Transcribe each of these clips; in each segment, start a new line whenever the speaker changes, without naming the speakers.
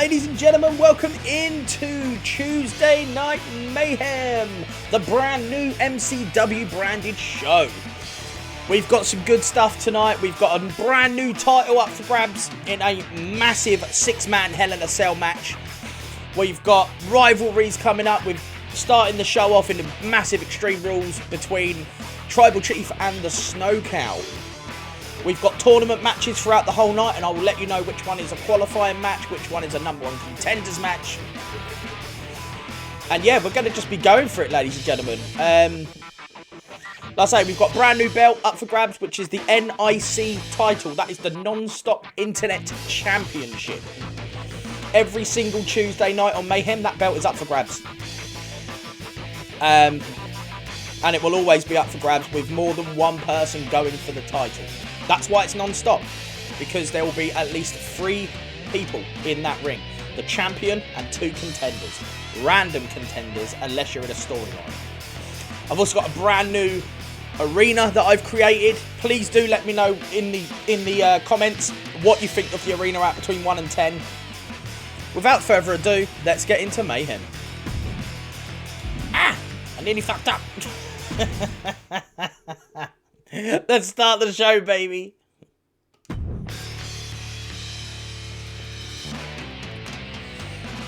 ladies and gentlemen, welcome into Tuesday Night Mayhem, the brand new MCW branded show. We've got some good stuff tonight. We've got a brand new title up for grabs in a massive six-man Hell in a Cell match. We've got rivalries coming up. We're starting the show off in the massive Extreme Rules between Tribal Chief and the Snow Cow. We've got tournament matches throughout the whole night, and I will let you know which one is a qualifying match, which one is a number one contenders match. And yeah, we're going to just be going for it, ladies and gentlemen. Like I say, we've got brand new belt up for grabs, which is the NIC title. That is the Non-Stop Internet Championship. Every single Tuesday night on Mayhem, that belt is up for grabs. And it will always be up for grabs with more than one person going for the title. That's why it's non-stop, because there will be at least 3 people in that ring. The champion and 2 contenders. Random contenders, unless you're in a storyline. I've also got a brand new arena that I've created. Please do let me know in the comments what you think of the arena out between 1 and 10. Without further ado, let's get into Mayhem. Ah! I nearly fucked up. Let's start the show, baby.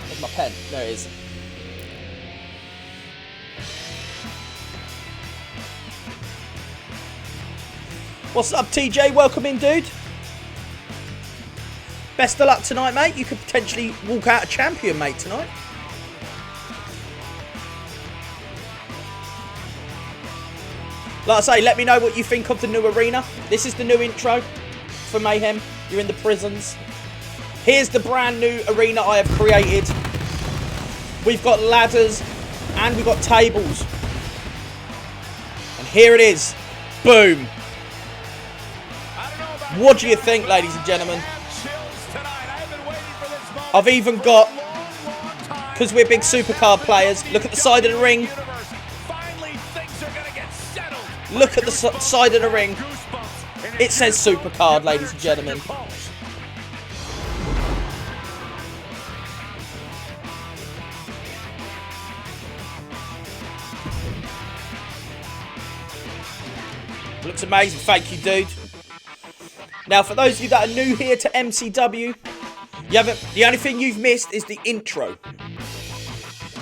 Where's my pen? There it is. What's up, TJ? Welcome in, dude. Best of luck tonight, mate. You could potentially walk out a champion, mate, tonight. Like I say, let me know what you think of the new arena. This is the new intro for Mayhem. You're in the prisons. Here's the brand new arena I have created. We've got ladders and we've got tables. And here it is. Boom. What do you think, ladies and gentlemen? I've even got, because we're big supercard players, look at the side of the ring. Look at the side of the ring. It says supercard, ladies and gentlemen. Looks amazing. Thank you, dude. Now, for those of you that are new here to MCW, the only thing you've missed is the intro.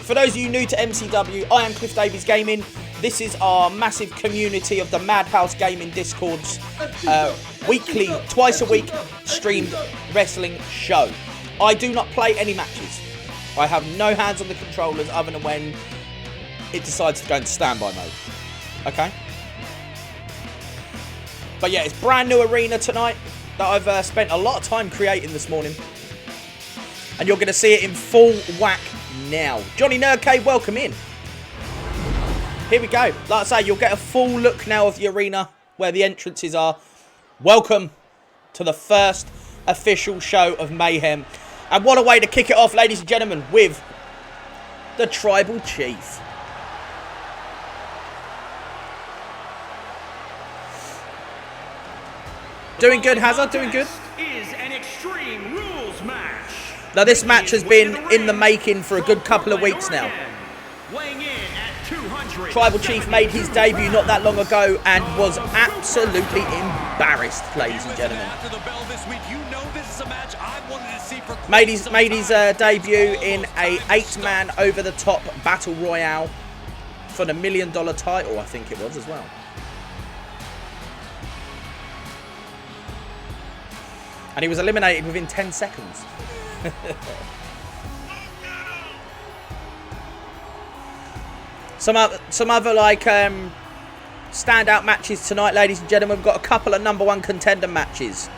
For those of you new to MCW, I am Cliff Davies Gaming. This is our massive community of the Madhouse Gaming Discords weekly, twice a week streamed wrestling show. I do not play any matches. I have no hands on the controllers other than when it decides to go into standby mode. Okay? But yeah, it's brand new arena tonight that I've spent a lot of time creating this morning. And you're going to see it in full whack now. Johnny Nerdcade, welcome in. Here we go. Like I say, you'll get a full look now of the arena where the entrances are. Welcome to the first official show of Mayhem. And what a way to kick it off, ladies and gentlemen, with the Tribal Chief. Doing good, Hazard? Doing good?
Is an Extreme Rules match.
Now, this match has been in the making for a good couple of weeks now.
Weighing in at 200.
Tribal Chief made his debut not that long ago and was absolutely embarrassed, ladies and gentlemen. Made his debut in a 8-man over-the-top battle royale for the $1 million title, I think it was as well. And he was eliminated within 10 seconds. Some other like standout matches tonight, ladies and gentlemen. We've got a couple of number one contender matches.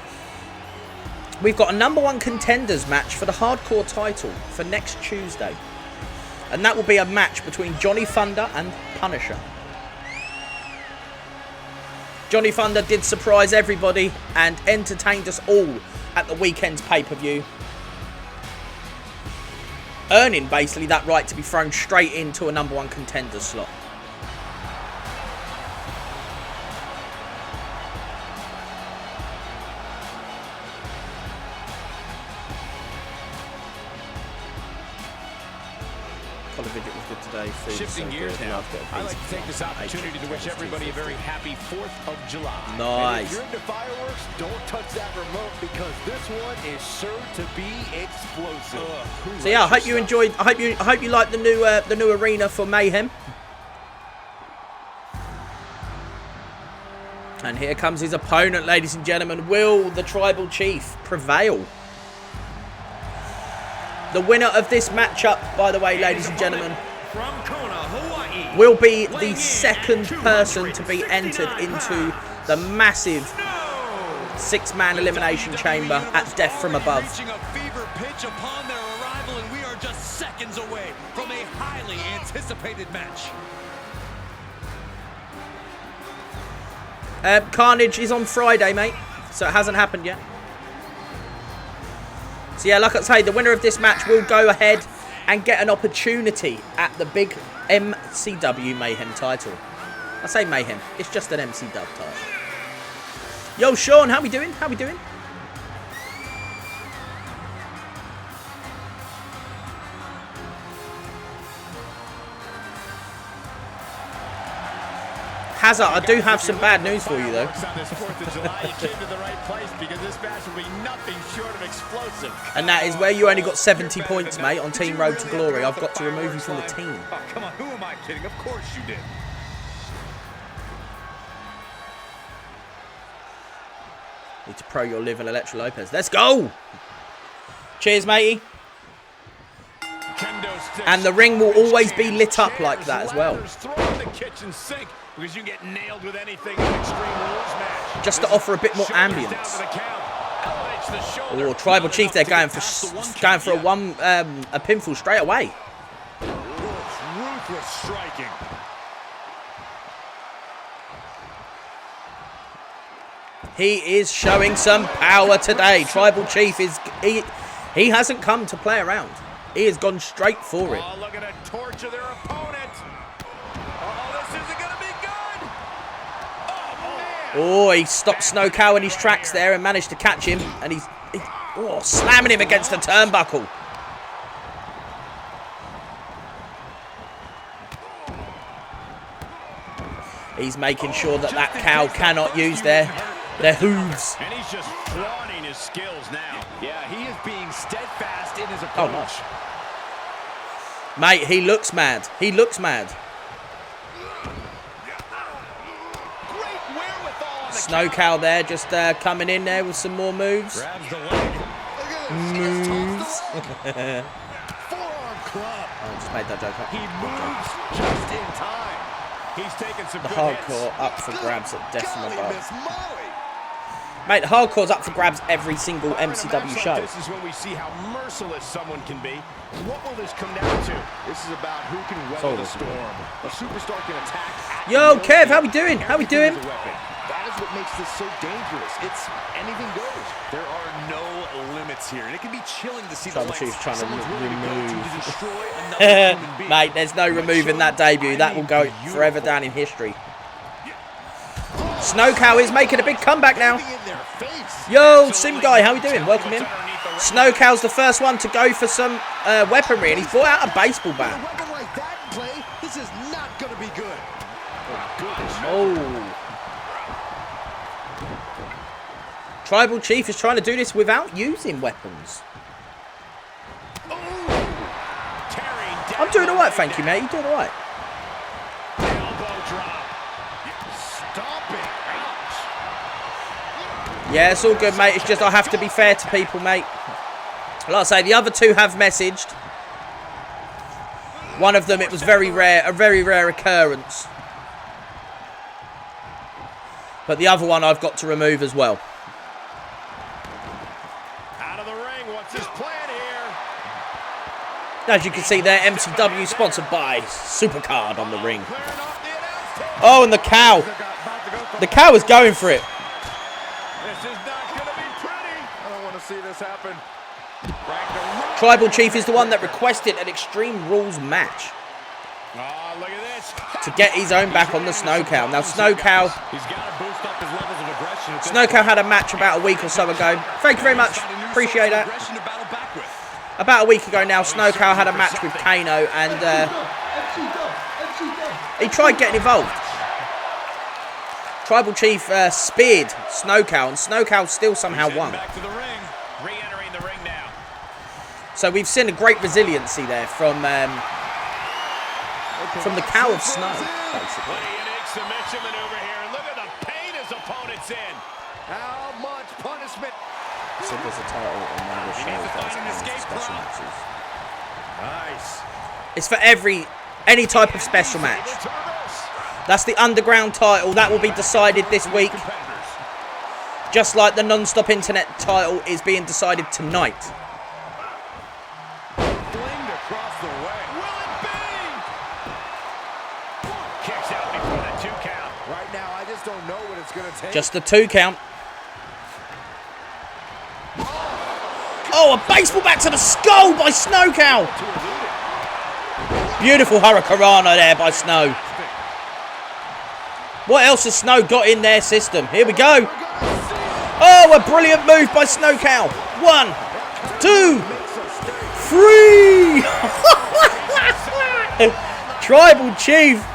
We've got a number one contenders match for the hardcore title for next Tuesday. And that will be a match between Johnny Thunder and Punisher. Johnny Thunder did surprise everybody and entertained us all at the weekend's pay-per-view, earning basically that right to be thrown straight into a number one contender slot. Collar Vidget was good today. Food
Shifting
so
gears
good.
now,
I'd
like to take this opportunity to wish everybody a very happy 4th of July.
Nice.
And if you're into fireworks, don't touch that remote because this one is sure to be explosive.
So yeah, I hope you enjoyed. I hope you like the new arena for Mayhem. And here comes his opponent, ladies and gentlemen. Will the Tribal Chief prevail? The winner of this matchup, by the way, ladies and gentlemen,
From Kona, Hawaii,
will be the second person to be entered into the massive 6-man elimination chamber at Death from Above.
Reaching a fever pitch upon their arrival, and we are just seconds away from a highly anticipated match.
Carnage is on Friday, mate, so it hasn't happened yet. So yeah, like I say, the winner of this match will go ahead and get an opportunity at the big MCW Mayhem title. I say Mayhem, it's just an MCW title. Yo, Sean, how we doing? How we doing? Hazard, I do have some bad news for you, though.
On this 4th of July, you came to the right place because this match will be nothing short of explosive.
And that is where you only got 70 points, mate, on Team Road to Glory. I've got to remove you from the team.
Oh, come on, who am I kidding? Of course you did.
Need to pro your live and Electra Lopez. Let's go! Cheers, matey. And the ring will always be lit up like that as well.
Throw in the kitchen sink because you get nailed with anything in an Extreme Rules match.
Just to offer a bit more ambience. Oh, Tribal Chief, they're going for a pinfall straight away.
Ruthless striking.
He is showing some power today. Tribal Chief is he hasn't come to play around. He has gone straight for it.
Oh, look at a torture their opponent. Oh, this isn't going to be good. Oh, man.
Oh, he stopped Snow Cow in his tracks there and managed to catch him. And he's slamming him against the turnbuckle. He's making sure that that cow cannot use their hooves.
And he's just flaunting his skills now.
Yeah, he is being steadfast in his approach.
Oh, nice. Mate, he looks mad. He looks mad.
Great wherewithal on the
Snow Cow there, just coming in there with some more moves.
Grabs the leg.
Moves.
forearm club.
I just made that joke up.
He moves just in time.
He's taking some
The
good
hardcore
hits.
up for grabs at Death from
Golly,
Above.
Miss Molly.
Mate, the hardcore's up for grabs every single
In a
MCW
match
show.
like this is when we see how merciless someone can be. What will this come down to?
This is about who can weather the storm. A superstar can attack. At
Yo,
will.
Kev, how we doing? How we doing?
Everything is a weapon. That is what makes this so dangerous. It's anything goes. There are no limits here, and it can be chilling to see
Tribal
the lengths
Chief's trying to
someone's willing to go
remove.
to destroy another human being.
Mate, there's no removing that debut. That will go forever down in history. Snow Cow is making a big comeback now.
In their face.
Yo, Sim Guy, how we doing? Welcome in. Snow Cow's the first one to go for some weaponry, and he's brought out a baseball
With a
bat.
weapon like that in play, this is not going to be good.
Oh. Tribal Chief is trying to do this without using weapons. I'm doing alright, thank you, mate. You're doing alright. Yeah, it's all good, mate. It's just I have to be fair to people, mate. Like I say, the other two have messaged. One of them, it was very rare, a very rare occurrence. But the other one I've got to remove as well.
Out of the ring, what's his plan here?
As you can see there, MCW sponsored by Supercard on the ring. Oh, and the cow. The cow is going for it.
This is not going to be pretty. I don't want to see this happen.
Tribal Chief is the one that requested an Extreme Rules match
Oh, look at this.
to get his own back on the Snow Cow. Now, Snow Cow
He's got to boost up his levels of aggression.
Snow Cow had a match about a week or so ago. Thank you very much. Appreciate that. About a week ago now, Snowcow had a match with Kano, and he tried getting involved. Tribal Chief speared Snowcow, and Snowcow still somehow won.
Back to the ring. Re-entering the ring now.
So we've seen a great resiliency there from the Cow of Snow, basically.
What a unique submission maneuver here. And look at the pain his opponent's in. How much punishment?
So there's a title on one of the shows that's special matches.
Nice.
It's for any type of special match. That's the Underground title. That will be decided this week. Just like the Non-Stop Internet title is being decided tonight.
Flinged across the way. Will it be? Kicks out before the 2 count. Right now, I just don't know what it's going to take.
Just the 2 count. Oh, a baseball bat to the skull by Snowcow. Beautiful Hurricanrana there by Snow. What else has Snow got in their system? Here we go. Oh, a brilliant move by Snowcow. 1, 2, 3. Tribal Chief.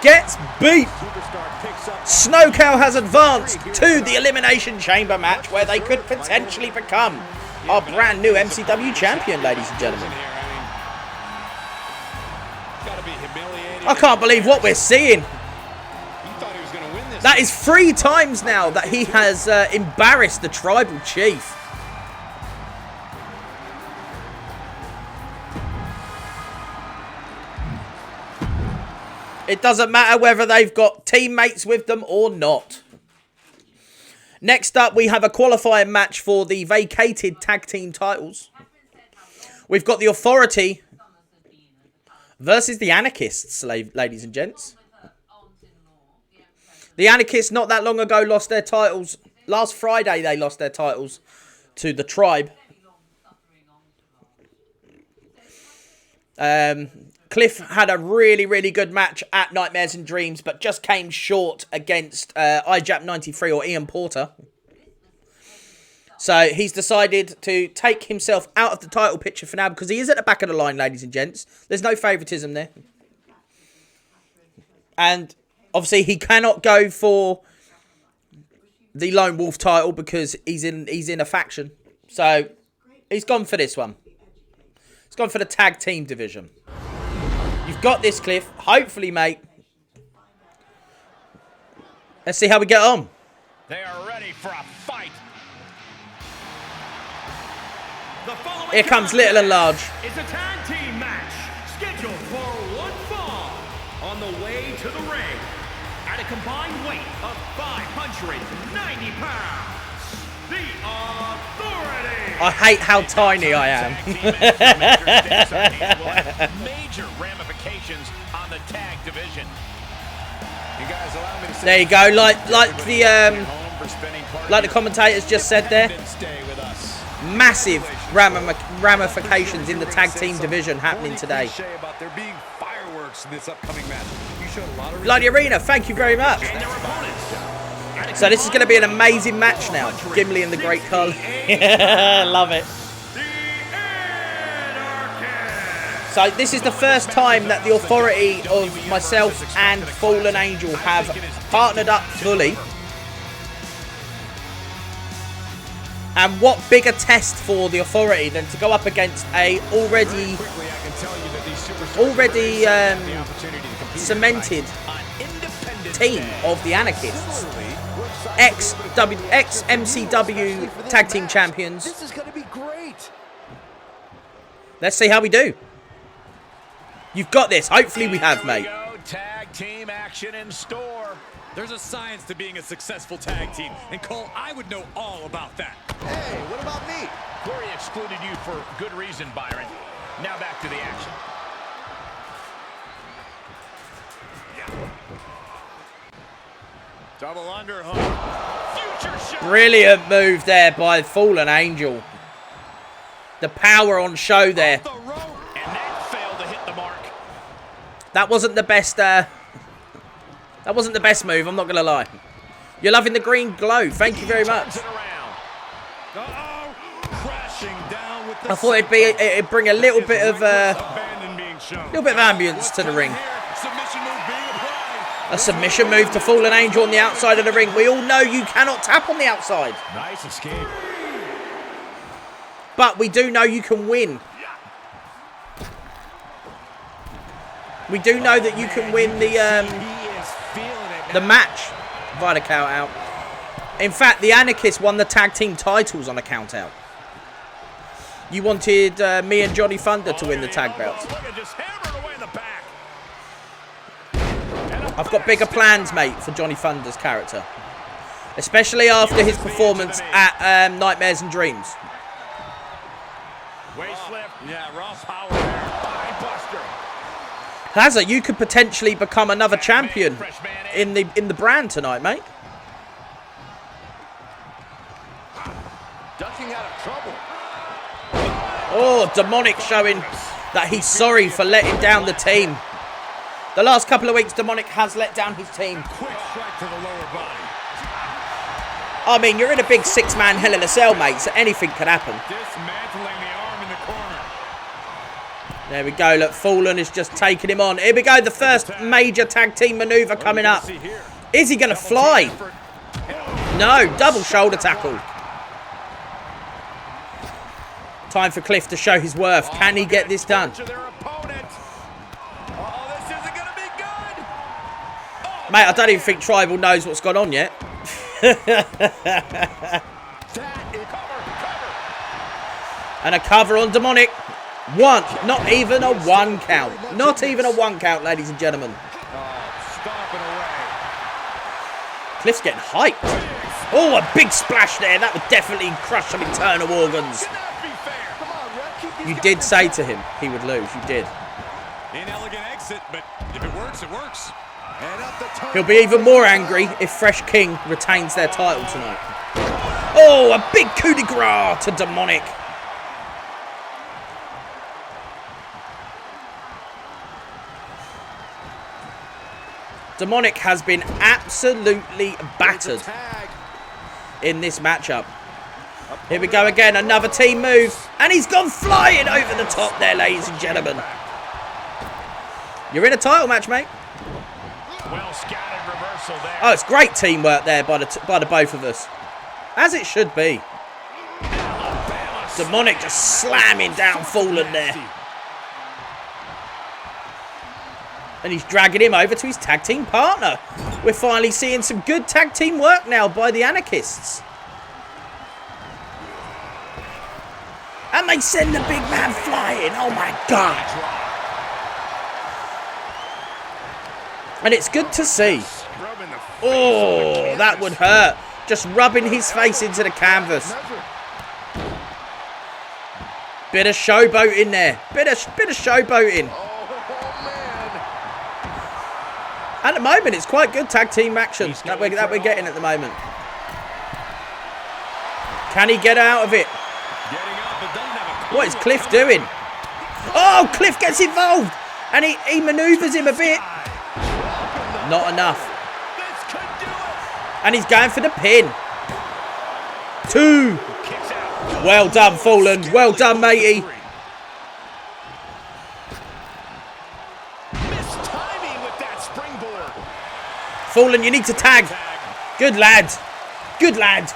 Gets beat. Snowcow has advanced to the Elimination Chamber match where they could potentially become our brand new MCW champion, ladies and gentlemen. I can't believe what we're seeing. That is 3 times now that he has embarrassed the Tribal Chief. It doesn't matter whether they've got teammates with them or not. Next up, we have a qualifying match for the vacated tag team titles. We've got the Authority versus the Anarchists, ladies and gents. The Anarchists not that long ago lost their titles. Last Friday they lost their titles to the Tribe. Cliff had a really, really good match at Nightmares and Dreams, but just came short against iJap93 or Ian Porter. So he's decided to take himself out of the title picture for now because he is at the back of the line, ladies and gents. There's no favouritism there. And obviously he cannot go for the Lone Wolf title because he's in a faction. So he's gone for this one. He's gone for the tag team division. You've got this, Cliff. Hopefully, mate. Let's see how we get on.
They are ready for a fight.
Here comes Little and Large.
It's a tag team match scheduled for 1 fall. On the way to the ring, at a combined weight of 590 pounds, the Authority.
I hate how tiny I am.
Major ramifications on the tag division.
There you go, like the commentators just said there. Massive ramifications in the tag team division happening today. Bloody Arena, thank you very much. So this is going to be an amazing match now. Gimli and the Great Khali. Love it. So this is the first time that the Authority of myself and Fallen Angel have partnered up fully. And what bigger test for the Authority than to go up against a already cemented team of the Anarchists. Ex-MCW tag team champions.
This is going to be great.
Let's see how we do. You've got this. Hopefully we have, mate.
Tag team action in store.
There's a science to being a successful tag team, and Cole, I would know all about that.
Hey, what about me?
Corey excluded you for good reason, Byron. Now back to the action.
Double underhook.
Future shot.
Brilliant move there by Fallen Angel. The power on show there.
The rope. And that failed to hit the mark.
That wasn't the best. That wasn't the best move. I'm not gonna lie. You're loving the green glow. Thank you very much. I thought it'd bring a little bit of ambience to the ring. A submission move to Fallen Angel on the outside of the ring. We all know you cannot tap on the outside.
Nice escape.
But we do know you can win. We do know that you can win the match via the count out. In fact, the Anarchists won the tag team titles on a count out. You wanted me and Johnny Thunder to win the tag belts. I've got bigger plans, mate, for Johnny Thunder's character. Especially after his performance at Nightmares and Dreams. Hazza, you could potentially become another champion in the brand tonight, mate.
Ducking out of trouble.
Oh, Demonic showing that he's sorry for letting down the team. The last couple of weeks, Demonic has let down his team.
Quick strike to the lower body.
I mean, you're in a big six-man Hell in a Cell, mate, so anything could happen.
Dismantling the arm in the corner.
There we go. Look, Fallen is just taking him on. Here we go. The first major tag team maneuver coming up. Is he going to fly? No. Double shoulder tackle. Time for Cliff to show his worth. Can he get this done? Mate, I don't even think Tribal knows what's gone on yet. And a cover on Demonic. One. Not even a one count. Not even a one count, ladies and gentlemen. Cliff's getting hyped. Oh, a big splash there. That would definitely crush some internal organs. You did say to him he would lose. You did.
Inelegant exit, but if it works, it works.
He'll be even more angry if Fresh King retains their title tonight. Oh, a big coup de grace to Demonic. Demonic has been absolutely battered in this matchup. Here we go again, another team move. And he's gone flying over the top there, ladies and gentlemen. You're in a title match, mate.
Well scattered reversal there.
Oh, it's great teamwork there by the both of us. As it should be. Demonic just slamming down Fallen there. And he's dragging him over to his tag team partner. We're finally seeing some good tag team work now by the Anarchists. And they send the big man flying. Oh my God. And it's good to see. Oh, that would hurt. Just rubbing his face into the canvas. Bit of showboating there. Bit of showboating. At the moment, it's quite good tag team action that we're getting at the moment. Can he get out of it? What is Cliff doing? Oh, Cliff gets involved. And he manoeuvres him a bit. Not enough. And he's going for the pin. 2. Well done, Fallen. Well done, matey. Fallen, you need to tag. Good lad. Good lad.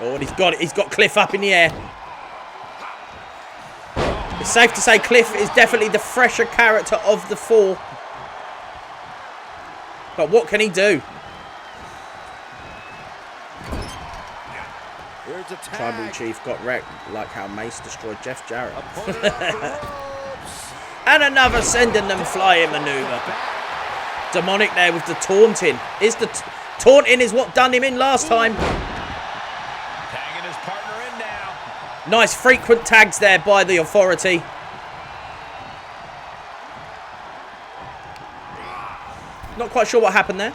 Oh, and he's got it. He's got Cliff up in the air. It's safe to say Cliff is definitely the fresher character of the 4. But what can he do? Tribal Chief got wrecked, like how Mace destroyed Jeff Jarrett. And another sending them flying maneuver. Demonic there with the taunting. Taunting is what done him in last time.
Tagging his partner in now.
Nice frequent tags there by the Authority. Not quite sure what happened there.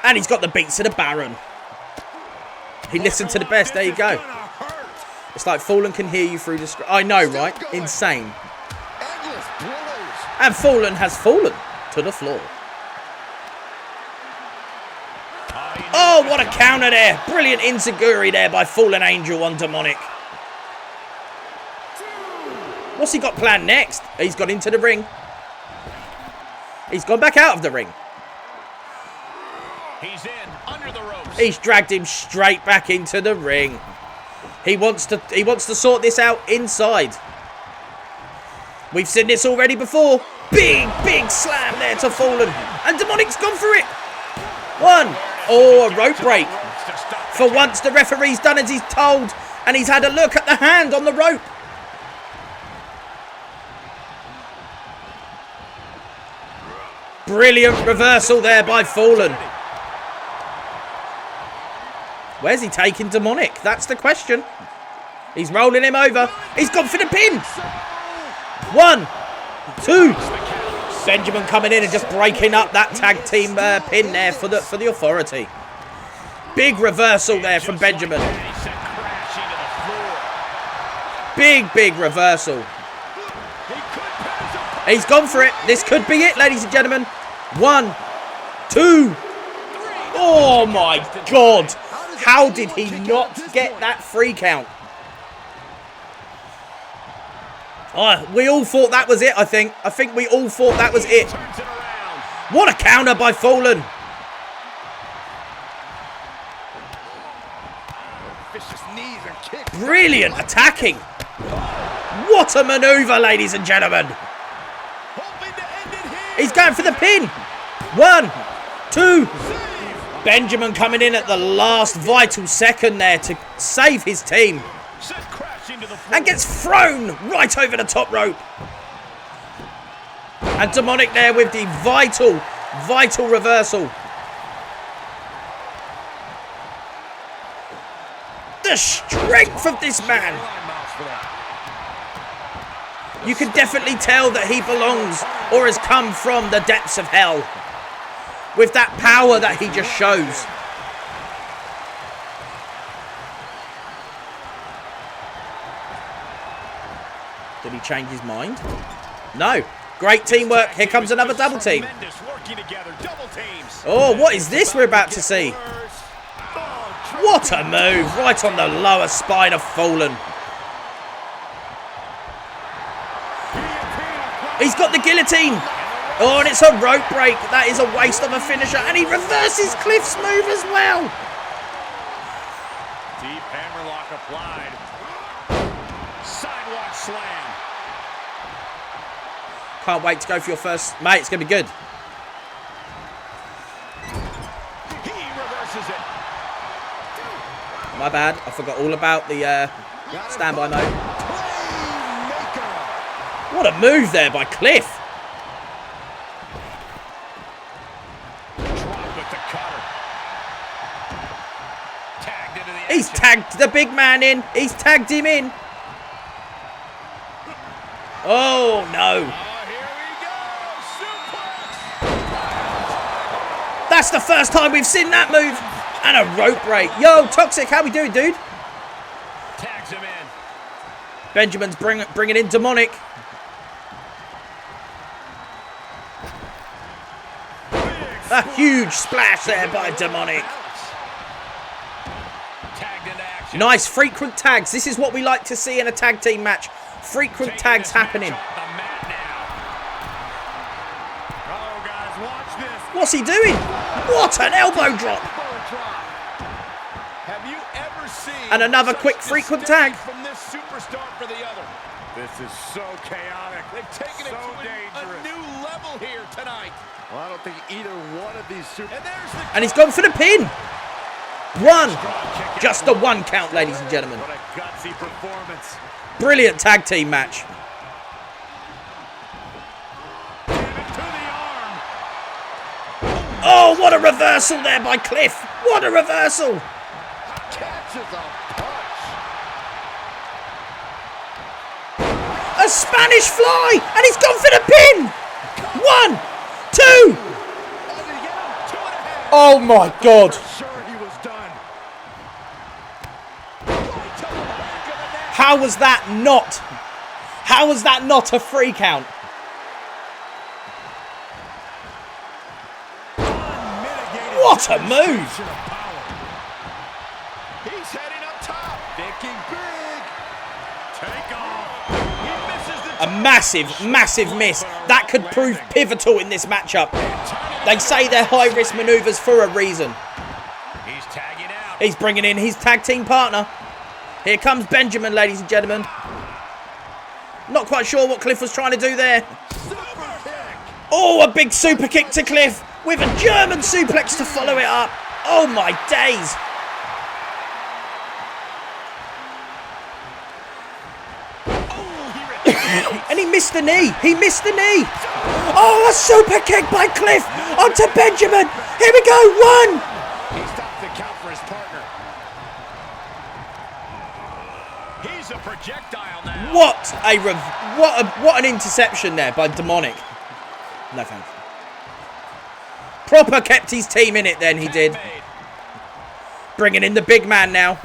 And he's got the beats of the Baron. He listened to the best. There you go. It's like Fallen can hear you through the screen. I know, right? Insane. And Fallen has fallen to the floor. Oh, what a counter there. Brilliant enziguri there by Fallen Angel on Demonic. What's he got planned next? He's got into the ring. He's gone back out of the ring.
He's in under the ropes.
He's dragged him straight back into the ring. He wants to sort this out inside. We've seen this already before. Big slam there to Fallen. And Demonic's gone for it. One. Oh, a rope break. For once, the referee's done as he's told. And he's had a look at the hand on the rope. Brilliant reversal there by Fallen. Where's he taking Demonic? That's the question. He's rolling him over. He's gone for the pin. 1, 2. Benjamin coming in and just breaking up that tag team pin there for the authority. Big reversal there from Benjamin. Big reversal. He's gone for it. This could be it, ladies and gentlemen. 1, 2. Oh my God. How did he not get that free count? Oh, we all thought that was it, I think. I think we all thought that was it. What a counter by Fallen. Brilliant attacking. What a maneuver, ladies and gentlemen. He's going for the pin. 1, 2. Benjamin coming in at the last vital second there to save his team. And gets thrown right over the top rope. And Demonic there with the vital reversal. The strength of this man. You can definitely tell that he belongs or has come from the depths of hell. With that power that he just shows. Did he change his mind? No. Great teamwork. Here comes another double team. Oh, what is this we're about to see? What a move. Right on the lower spine of Fallen. He's got the guillotine. Oh, and it's a rope break. That is a waste of a finisher. And he reverses Cliff's move as well.
Deep hammerlock applied. Sidewalk slam.
Can't wait to go for your first. Mate, it's going to be good.
He reverses it.
My bad. I forgot all about the standby mode. What a move there by Cliff. He's tagged the big man in. He's tagged him in. Oh, no.
Here we go.
That's the first time we've seen that move. And a rope break. Yo, Toxic, how we doing, dude?
Tags him in.
Benjamin's bringing in Demonic. A huge splash there by Demonic. Nice frequent tags. This is what we like to see in a tag team match. Frequent tags happening. What's he doing? What an elbow drop.
Have you ever seen
and another quick frequent tag.
From this superstar for the other. This is so chaotic. They've taken it to a new level here tonight.
Well, I don't think either one of these
And he's gone for the pin. 1. Just the 1 count, ladies and gentlemen.
What a gutsy performance.
Brilliant tag team match. Oh, what a reversal there by Cliff. What a reversal.
catches a punch.
A Spanish fly. And he's gone for the pin. 1, 2. Oh, my God. How was that not a free count? What a move!
He's heading up top. Thinking big.
Take off.
He misses the
A massive, massive miss. That could prove pivotal in this matchup. They say they're high-risk maneuvers for a reason.
He's tagging out.
He's bringing in his tag team partner. Here comes Benjamin, ladies and gentlemen. Not quite sure what Cliff was trying to do there.
Super kick.
Oh, a big super kick to Cliff with a German suplex to follow it up. Oh, my days. And he missed the knee. He missed the knee. Oh, a super kick by Cliff onto Benjamin. Here we go. 1.
He stopped the count for his partner. He's a projectile now.
What an interception there by Demonic. No thanks. Proper kept his team in it then, he did. Bringing in the big man now.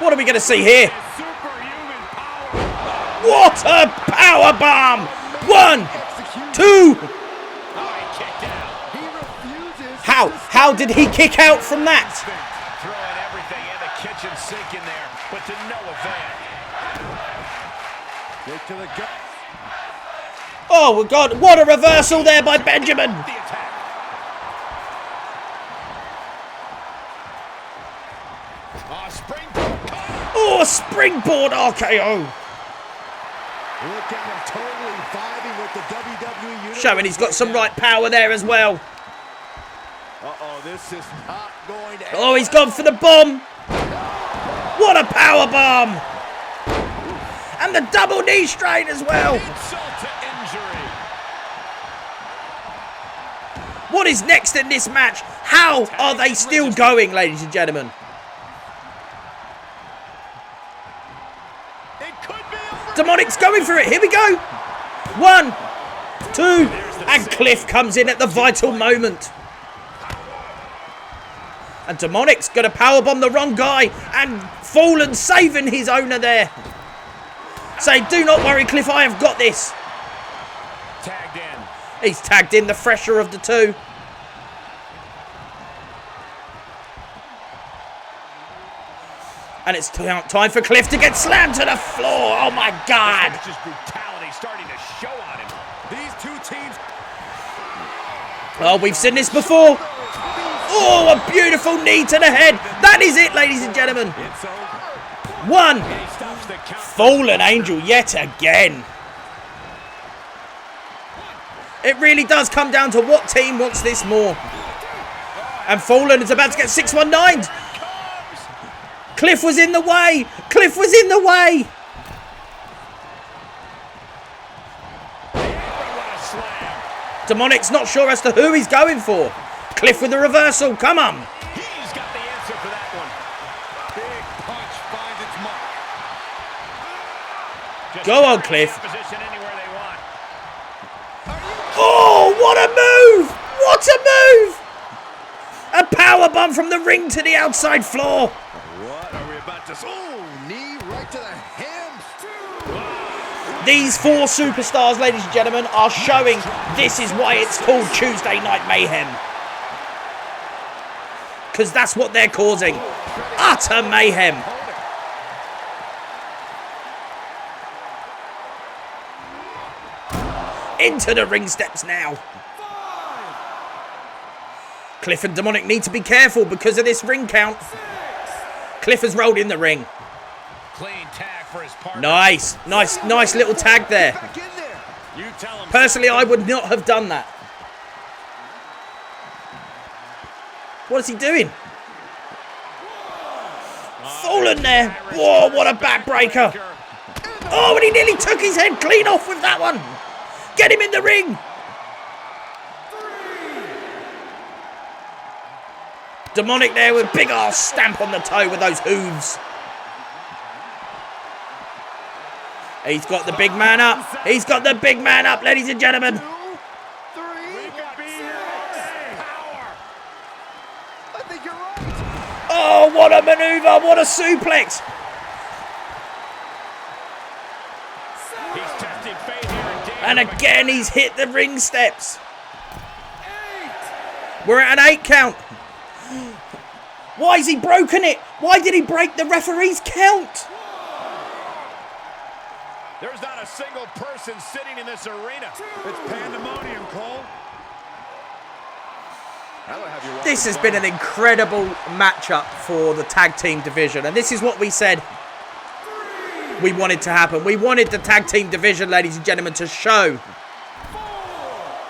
What are we going to see here?
Superhuman power.
What a power bomb! 1, 2.
Oh, he kicked out. He refuses.
How did he kick out from that?
Throwing everything in the kitchen sink in there, but to no avail. Get to the gut.
Oh, God, what a reversal there by Benjamin.
The attack. Springboard.
Oh, a springboard RKO.
Look at him totally vibing with the WWE Universe.
Showing he's got some right power there as well.
Uh-oh, this is not going to end.
Oh, he's gone for the bomb. What a power bomb. And the double knee strain as well.
Insult to injury.
What is next in this match? How are they still going, ladies and gentlemen?
It could be over.
Demonic's going for it. Here we go. 1, 2. And Cliff comes in at the vital moment. And Demonic's going to powerbomb the wrong guy. And Fallen saving his owner there. Say, do not worry, Cliff, I have got this.
Tagged in.
He's tagged in the fresher of the two. And it's time for Cliff to get slammed to the floor. Oh, my God.
This match's brutality starting to show on him. These two teams.
Oh, we've seen this before. Oh, a beautiful knee to the head. That is it, ladies and gentlemen.
It's over.
1.
He stops the count.
Fallen Angel yet again. It really does come down to what team wants this more. And Fallen is about to get 619. Cliff was in the way. Cliff was in the way. Demonic's not sure as to who he's going for. Cliff with the reversal. Come on.
He's got the answer for that one. Big punch finds its mark. Just
Go on, Cliff.
Position anywhere they want.
Oh, what a move. What a move. A powerbomb from the ring to the outside floor.
What are we about to see? Oh, knee right to the hams.
These 4 superstars, ladies and gentlemen, are showing this is why it's called Tuesday Night Mayhem. Because that's what they're causing. Utter mayhem. Into the ring steps now. Cliff and Demonic need to be careful because of this ring count. Cliff has rolled in the ring.
Clean tag for his partner.
Nice little tag there.
Back in there. You tell him.
Personally, I would not have done that. What is he doing? Fallen there. Whoa, what a backbreaker. Oh, and he nearly took his head clean off with that one. Get him in the ring. Demonic there with big ass stamp on the toe with those hooves. He's got the big man up. He's got the big man up, ladies and gentlemen.
2, 3, power. I think you're right.
Oh, what a maneuver. What a suplex.
He's testing fate here and
And again, he's hit the ring steps. We're at an 8 count. Why has he broken it? Why did he break the referee's count?
There's not a single person sitting in this arena. It's pandemonium, Cole.
This has been an incredible matchup for the tag team division. And this is what we said we wanted to happen. We wanted the tag team division, ladies and gentlemen, to show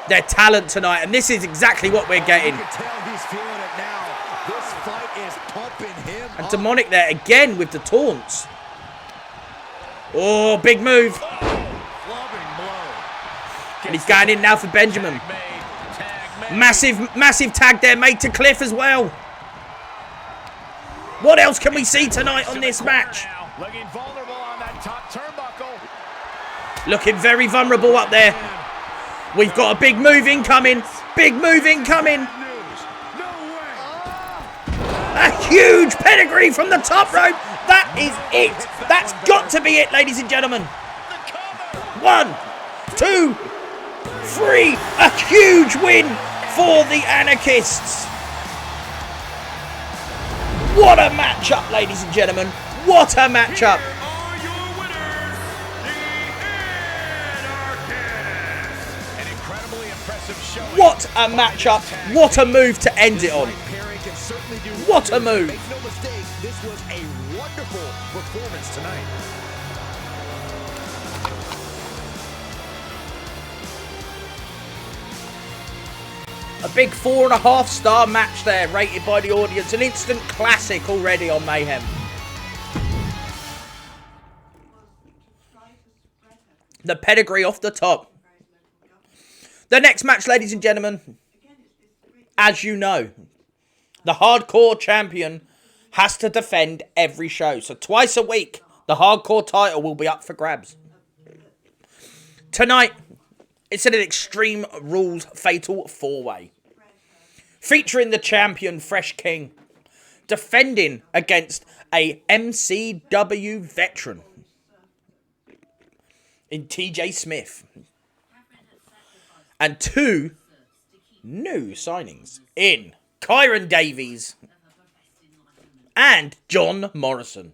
their talent tonight. And this is exactly what we're getting.
You can tell he's feeling it now. This fight is pumping him
And
up.
Demonic there again with the taunts. Oh, big move. And he's going in now for Benjamin. Massive tag there made to Cliff as well. What else can we see tonight on this match?
Looking vulnerable on that top turnbuckle.
Looking very vulnerable up there. We've got a big move incoming. Big move incoming. A huge pedigree from the top rope. That is it. That's got to be it, ladies and gentlemen. 1, 2, 3. A huge win for the Anarchists. What a matchup, ladies and gentlemen. What a matchup.
Are your winners, the Anarchists.
An incredibly impressive showing.
What a matchup. What a move to end it on. What a move.
Make no mistake, this was a wonderful performance tonight.
A big 4.5-star match there, rated by the audience. An instant classic already on Mayhem. The pedigree off the top. The next match, ladies and gentlemen, as you know, the Hardcore Champion has to defend every show. So twice a week, the Hardcore title will be up for grabs. Tonight, it's an Extreme Rules Fatal 4-Way. Featuring the champion, Fresh King, defending against a MCW veteran in TJ Smith. And 2 new signings in Kyron Davies and John Morrison.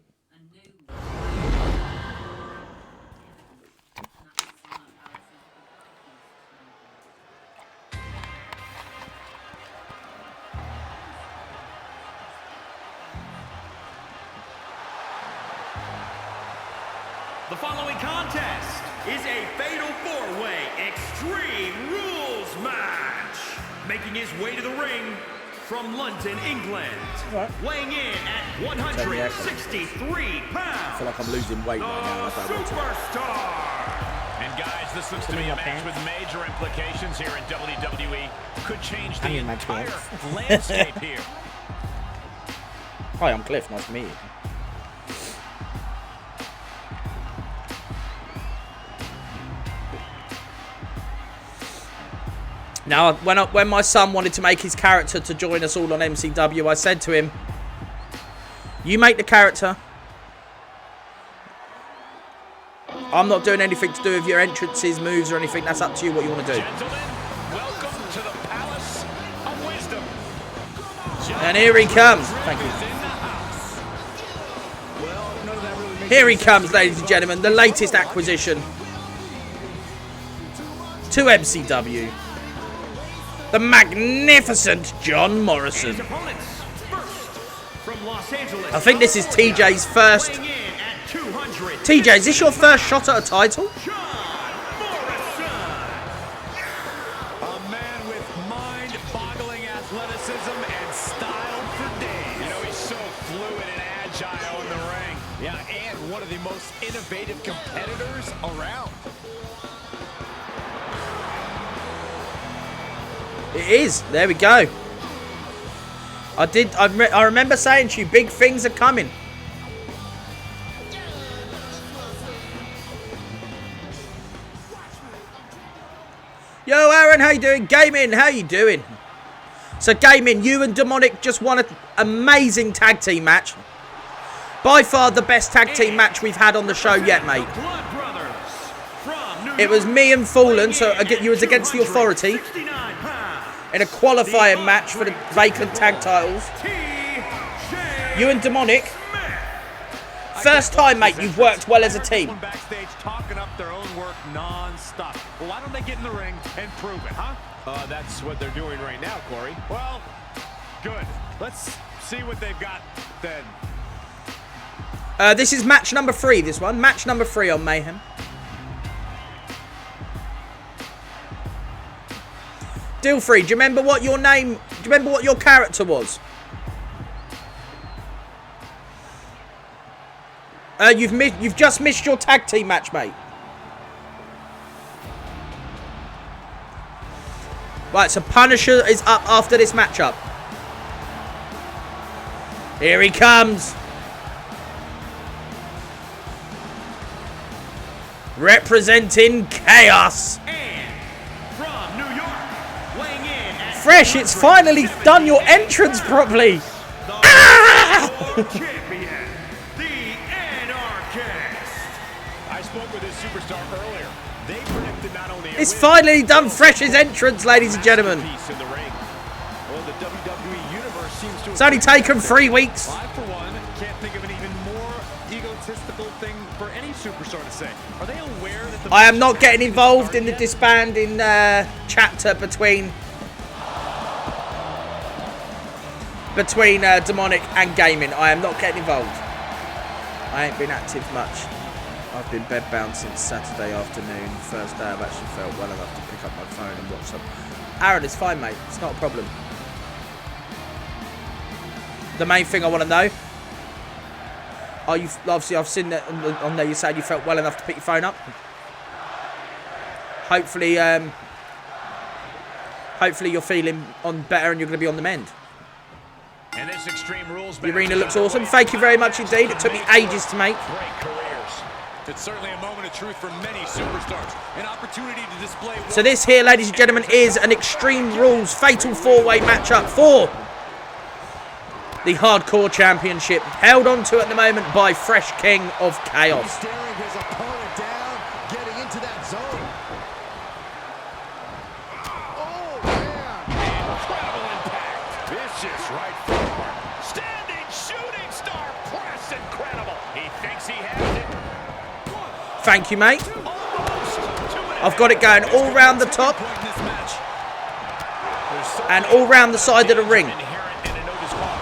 The following contest is a Fatal 4-Way Extreme Rules match. Making his way to the ring from London, England. Weighing in at 163 pounds.
I feel like I'm losing weight right now.
The Superstar.
And guys, this looks to be a match with major implications here in WWE. Could change the entire landscape here.
Hi, I'm Cliff. Nice to meet you. Now, when my son wanted to make his character to join us all on MCW, I said to him, you make the character. I'm not doing anything to do with your entrances, moves, or anything. That's up to you what you want to do.
Gentlemen, welcome to the Palace of Wisdom.
And here he comes. Thank you. Here he comes, ladies and gentlemen. The latest acquisition to MCW. The magnificent John Morrison.
His opponents, first from Los Angeles.
I think this is TJ's first.
Weighing in at 200.
TJ, is this your first shot at a title?
John Morrison.
A man with mind-boggling athleticism and style for days. You know, he's so fluid and agile in the ring. Yeah, and one of the most innovative competitors around.
It is. There we go. I remember saying to you, big things are coming. Yo, Aaron, how you doing? Gaming, how you doing? So, Gaming, you and Demonic just won an amazing tag team match. By far the best tag team match we've had on the show yet, mate.
The Blood Brothers from New
It was me and Fallen, so you was against the Authority in a qualifying match for the vacant tag titles. You and Demonic. First time, mate, you've worked well as a team.
Backstage talking up their own work non-stop. Well, why don't they get in the ring and prove it, huh? That's what they're doing right now, Corey. Well, good. Let's see what they've got then.
This is match number 3, this one. Match number 3 on Mayhem. Deal free, do you remember what your name, do you remember what your character was? You've just missed your tag team match, mate. Right, so Punisher is up after this matchup. Here he comes. Representing Chaos.
And from New York, weighing in at
Fresh, it's finally done your entrance properly.
champion, the Anarchist.
I spoke with this superstar earlier. They predicted not only
It's finally done Fresh's entrance, ladies and gentlemen.
piece in the ring. Well, the WWE universe seems to
It's only taken 3 weeks.
I, for one, can't think of an even more egotistical thing for any superstar to say. Are they aware that the
I am not getting involved in the disbanding chapter between Demonic and Gaming. I am not getting involved. I ain't been active much. I've been bedbound since Saturday afternoon. First day I've actually felt well enough to pick up my phone and watch some. Aaron, it's fine, mate. It's not a problem. The main thing I want to know. Are you, obviously, I've seen that on there. You said you felt well enough to pick your phone up. Hopefully, hopefully you're feeling on better and you're going to be on the mend.
And this Extreme Rules
The arena looks awesome. Thank you very much indeed. It took me ages to make.
Great careers. It's certainly a moment of truth for many superstars. An opportunity to display.
So this here, ladies and gentlemen, is an Extreme Rules Fatal 4-Way matchup for the Hardcore Championship, held on to at the moment by Fresh King of Chaos.
Staring his opponent down, getting into that zone. Oh, man.
Incredible impact. Vicious right forward. Standing shooting star press. Incredible. He thinks he has it.
Thank you, mate. I've got it going all round the top and all round the side of the ring.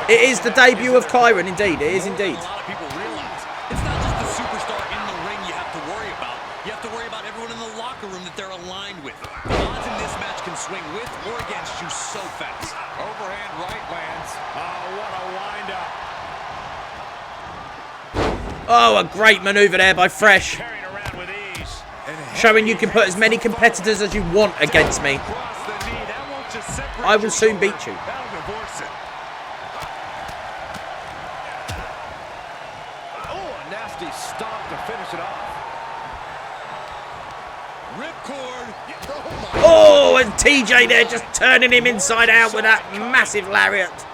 It is the debut of Kyron, indeed. It is indeed.
A lot of people realize it's not just the superstar in the ring you have to worry about. You have to worry about everyone in the locker room that they're aligned with. The odds in this match can swing with or against you so fast.
Overhand right lands. Oh, what a wind-up.
Oh, a great maneuver there by Fresh.
Carried around with ease.
Showing you can put as many competitors as you want against me.
Across the knee. That won't just separate
I will
your
soon
shoulder.
beat you.
That'll divorce it. Oh, a nasty stomp to finish it off.
Ripcord.
Oh, and TJ there just turning him inside out with that massive lariat.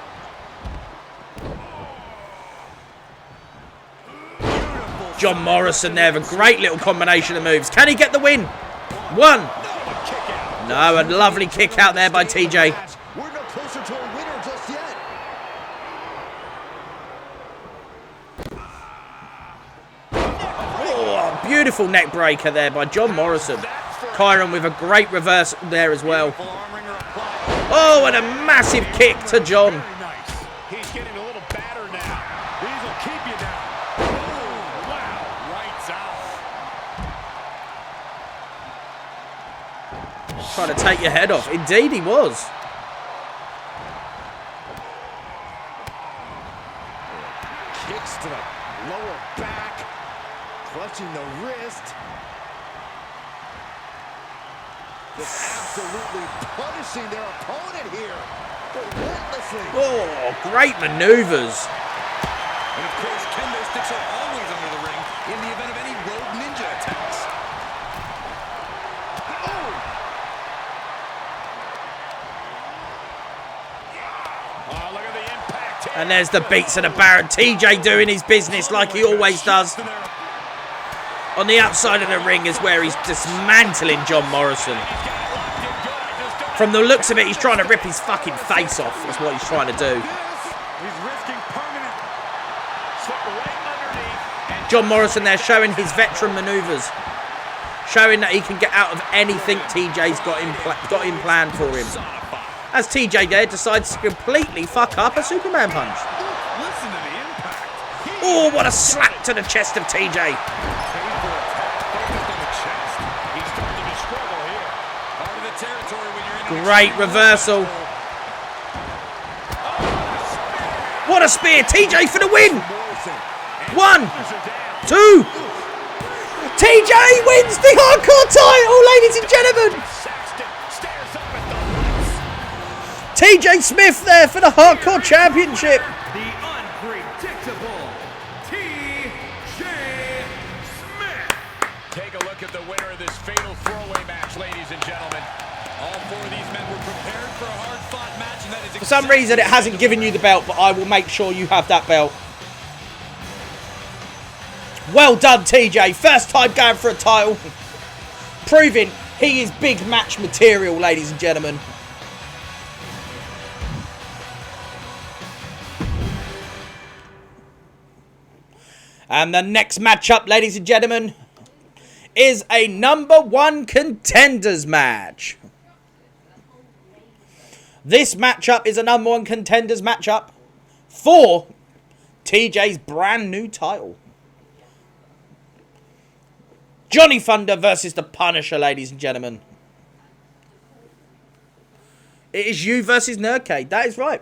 John Morrison there, a great little combination of moves. Can he get the win? 1. No, a lovely kick out there by TJ.
We're no closer to a winner just yet.
Oh, beautiful neck breaker there by John Morrison. Kyron with a great reverse there as well. Oh, and a massive kick to John.
Very nice. He's getting a little batter now. These will keep you down. Oh, wow. Lights out.
Trying to take your head off. Indeed he was.
Kicks to the lower back, clutching the wrist. Just absolutely punishing their opponent here. Relentlessly.
Oh, great maneuvers.
And of course, kendo sticks are always under the ring in the event of any rogue ninja attacks.
Oh, look at the impact.
And there's the beats of the Baron. TJ doing his business like he always does. On the outside of the ring is where he's dismantling John Morrison. From the looks of it, he's trying to rip his fucking face off. That's what he's trying to do.
He's risking permanent. Slip right underneath.
John Morrison there showing his veteran maneuvers. Showing that he can get out of anything TJ's got in plan for him. As TJ there decides to completely fuck up a Superman punch.
Listen to the impact.
Oh, what a slap to the chest of TJ.
Focused on the chest. He's starting to struggle here. Out of the territory when you're in.
Great reversal. What a spear. TJ for the win. 1, 2. TJ wins the Hardcore title, ladies and gentlemen. TJ Smith there for the Hardcore Championship.
The unpredictable TJ Smith.
Take a look at the winner of this fatal four-way match, ladies and gentlemen. All four of these men were prepared for a hard-fought match, and that is
For some reason, it hasn't given you the belt, but I will make sure you have that belt. Well done, TJ. First time going for a title. Proving he is big match material, ladies and gentlemen. And the next matchup, ladies and gentlemen, is a #1 contenders match. This matchup is a #1 contenders matchup for TJ's brand new title. Johnny Thunder versus the Punisher, ladies and gentlemen. It is you versus Nerdcade. That is right.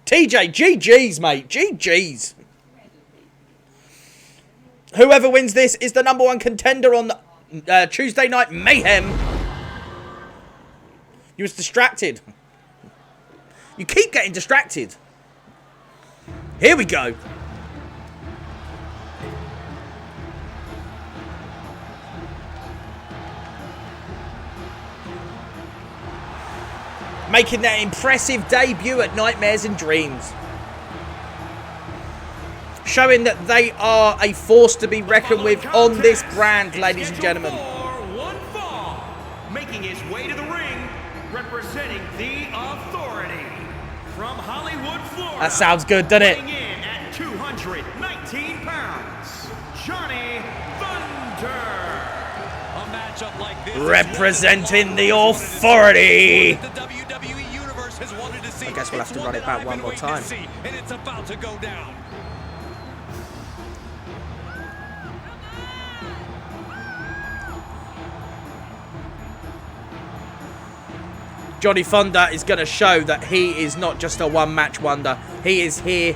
TJ, GG's, mate. GG's. Whoever wins this is the #1 contender on the, Tuesday Night Mayhem. You was distracted. You keep getting distracted. Here we go. Making their impressive debut at Nightmares and Dreams. Showing that they are a force to be reckoned with on this brand, ladies and gentlemen.
One fall, making his way to the ring, representing the Authority from Hollywood, Florida.
That sounds good, doesn't it?
Weighing in at 219 pounds, Johnny Thunder.
A matchup like this
Representing the Authority.
the WWE Universe has wanted to see.
I guess we'll have to run it back one more time.
And it's about to go down.
Johnny Thunder is going to show that he is not just a one-match wonder. He is here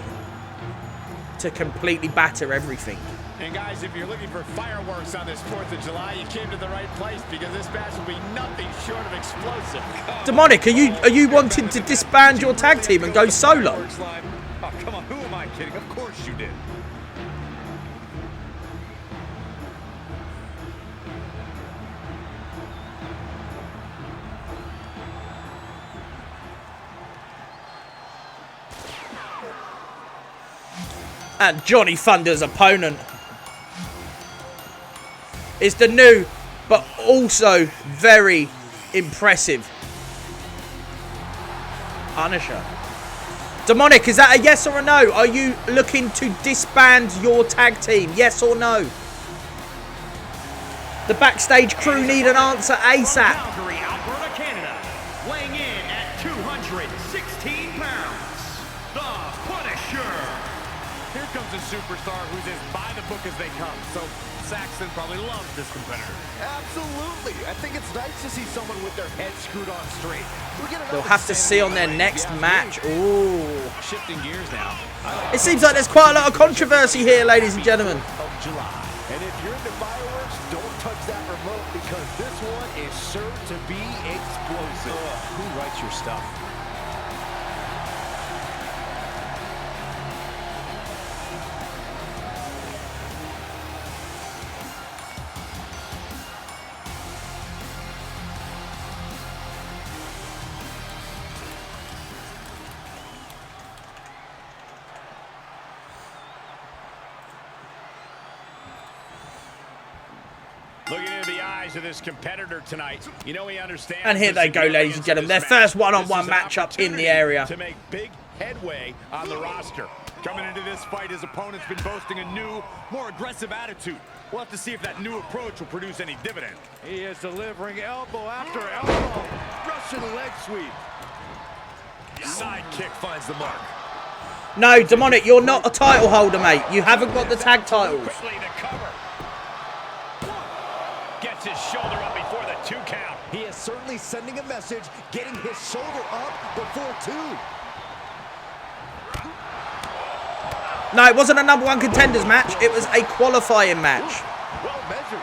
to completely batter everything.
And guys, if you're looking for fireworks on this 4th of July, you came to the right place because this match will be nothing short of explosive.
Demonic, are you wanting to disband your tag team and go solo?
Oh, come on, who am I kidding? Of course you did.
And Johnny Thunder's opponent is the new, but also very impressive Punisher. Demonic, is that a yes or a no? Are you looking to disband your tag team? Yes or no? The backstage crew need an answer ASAP.
Calgary, Alberta, Canada, weighing in at 216 pounds, the Punisher.
Here comes a superstar who's as by the book as they come. So Saxton probably loves this competitor.
Absolutely. I think it's nice to see someone with their head screwed on straight.
They'll have to see on their next match. Ooh.
Shifting gears now.
It seems like there's quite a lot of controversy here, ladies and gentlemen.
Of July. And if you're into fireworks, don't touch that remote because this one is sure to be explosive.
Who writes your stuff? Looking into the eyes of this competitor tonight, you know he understands.
And here they go, ladies and gentlemen. Their first one-on-one matchup in the area.
To make big headway on the roster. Coming into this fight, his opponent's been boasting a new, more aggressive attitude. We'll have to see if that new approach will produce any dividend.
He is delivering elbow after elbow. Russian leg sweep.
Side kick finds the mark.
No, Demonic, you're not a title holder, mate. You haven't got the tag titles.
Quickly to cover. Gets his shoulder up before the 2 count.
He is certainly sending a message, getting his shoulder up before 2.
No, it wasn't a #1 contenders match. It was a qualifying match.
Well measured.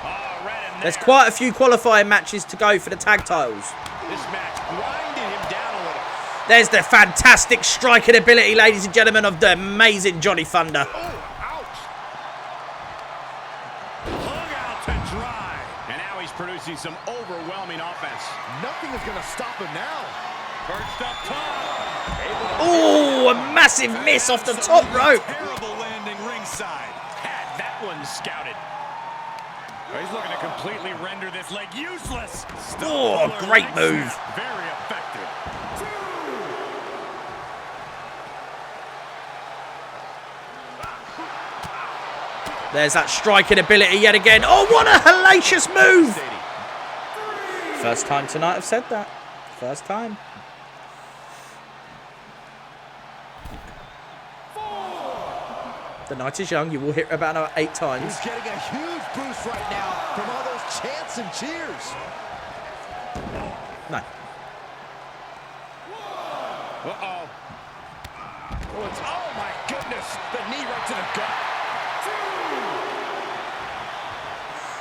Oh, right in there.
There's quite a few qualifying matches to go for the tag titles.
This match grinded him down a little.
There's the fantastic striking ability, ladies and gentlemen, of the amazing Johnny Thunder.
Oh, ouch. Hung out to dry. And now he's producing some overwhelming offense.
Nothing is going to stop him now.
Perched up top.
Oh, a massive miss off the top rope.
Terrible landing ringside. Had that one scouted. He's looking to completely render this leg useless.
Oh, great move.
Very effective.
There's that striking ability yet again. Oh, what a hellacious move. First time tonight I've said that. First time. The night is young. You will hit about another 8 times.
He's getting a huge boost right now from all those chants and cheers.
No.
Uh-oh. Oh, my goodness. The knee right to the gut.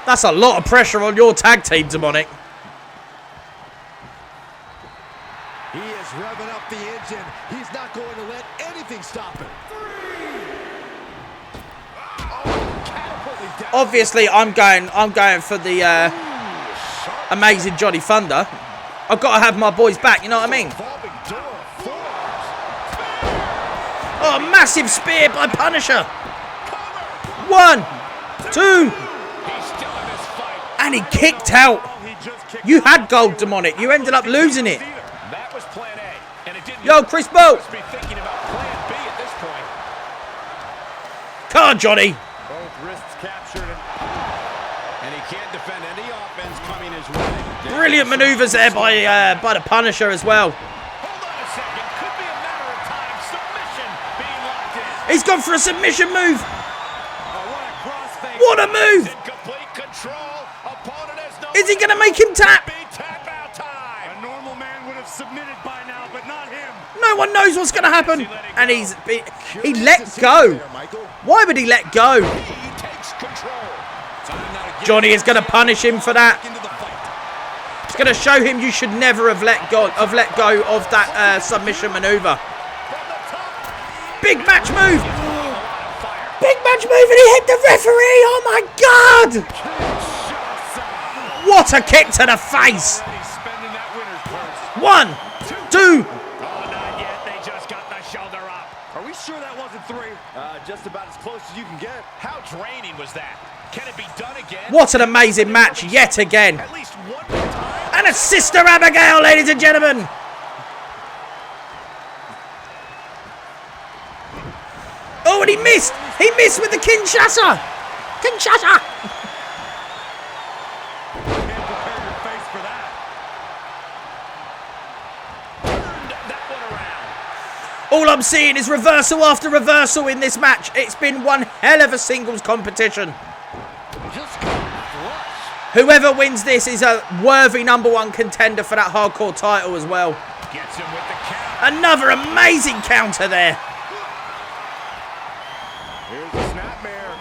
That's a lot of pressure on your tag team, Demonic.
He is revving up the engine. He's not going to let anything stop him.
Obviously, I'm going for the amazing Johnny Thunder. I've got to have my boys back, you know what I mean? Oh, massive spear by Punisher. 1, 2. And he kicked out. You had gold, Demonic. You ended up losing it.
That was plan A. And it didn't.
Yo, Chris Bo.
Must be thinking about plan B at this point.
Come on, Johnny.
Both wrists captured, and he can't defend any offense coming his way.
Brilliant maneuvers there by the Punisher as well.
Hold on a second. Could be a matter of time. Submission being locked in.
He's gone for a submission move.
Oh, what a crossface.
What a move.
In complete control. Opponent has no.
Is he going to make him tap?
Be tap out time. A normal man would have submitted by now, but not him.
No one knows what's going to happen. And he let go. Why would he let go?
He takes control.
Johnny is going to punish him for that. It's going to show him you should never have let go of that submission maneuver. Big match move. Big match move, and he hit the referee. Oh my God! What a kick to the face. 1, 2.
Are we sure that wasn't 3?
Just about as close as you can get.
How draining was that? Can it be done again?
What an amazing match yet again.
At least one more time.
And a Sister Abigail, ladies and gentlemen. Oh, and he missed. He missed with the Kinshasa. Kinshasa.
Can't prepare your face for that. Turned that one around.
All I'm seeing is reversal after reversal in this match. It's been one hell of a singles competition. Whoever wins this is a worthy #1 contender for that hardcore title as well.
Gets him with the count.
Another amazing counter there.
Here's the snapmare.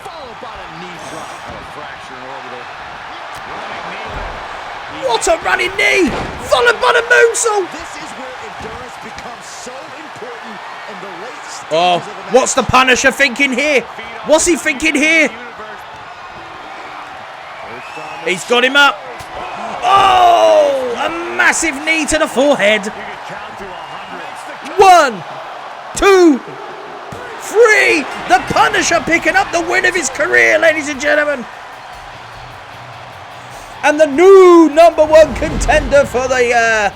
Followed by a knee drop. A fracture in orbital.
Running knee lift.
What a running knee. Followed by the moonsault.
This is where endurance becomes so important in the late stages
Oh,
of the match.
what's the Punisher thinking here? What's he thinking here? He's got him up. Oh, a massive knee to the forehead. 1, 2, 3. The Punisher picking up the win of his career, ladies and gentlemen. And the new #1 contender for the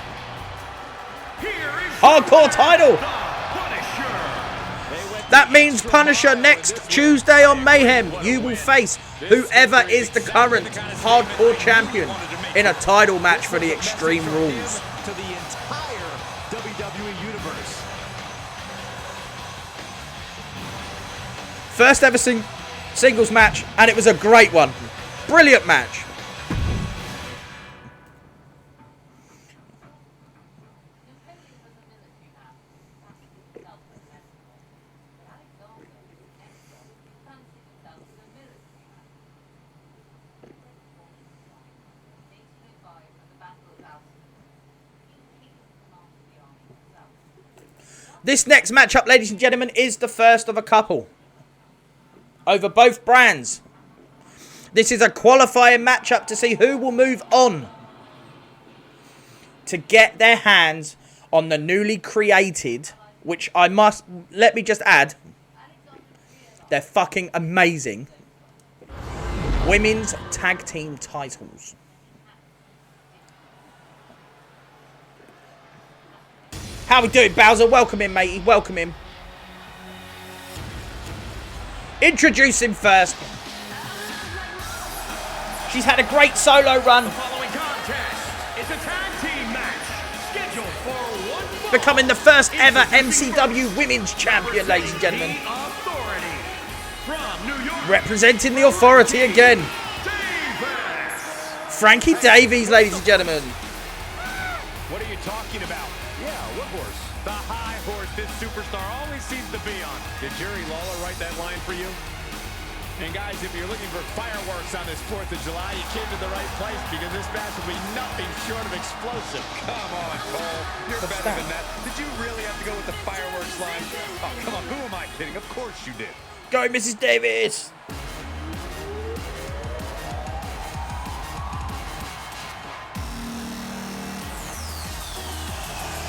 hardcore title. That means Punisher next Tuesday on Mayhem. You will face whoever is the current hardcore champion in a title match for the Extreme Rules.
To the entire WWE universe.
First ever singles match, and it was a great one. Brilliant match. This next matchup, ladies and gentlemen, is the first of a couple over both brands. This is a qualifying matchup to see who will move on to get their hands on the newly created, which let me just add, they're fucking amazing, women's tag team titles. How we doing, Bowser? Welcome in, matey. Welcome in. Introduce him first. She's had a great solo run.
The following contest is a tag team match scheduled for one fall.
Becoming the first ever MCW Women's Champion, ladies and gentlemen.
The Authority from New York.
Representing the Authority again.
Davis.
Frankie Davies, ladies and gentlemen.
What are you talking about? Yeah, what horse? The high horse this superstar always seems to be on. Did Jerry Lawler write that line for you? And guys, if you're looking for fireworks on this 4th of July, you came to the right place because this match will be nothing short of explosive. Come on, Cole. You're better than that. Did you really have to go with the fireworks line? Oh, come on. Who am I kidding? Of course you did.
Go, Mrs. Davis.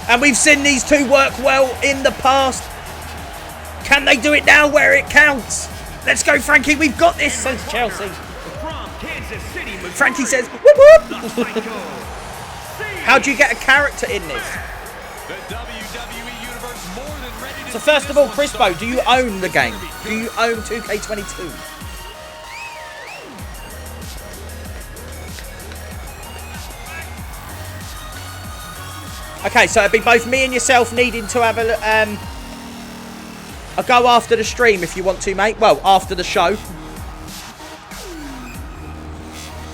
And we've seen these two work well in the past. Can they do it now where it counts? Let's go, Frankie. We've got this, says Chelsea.
From Kansas City, Missouri.
Frankie says, whoop whoop. How do you get a character in this?
The WWE Universe more than ready to
So first of all, Crispo, do you own the game? Do you own 2K22? Okay, so it'd be both me and yourself needing to have a go after the stream if you want to, mate. Well, after the show.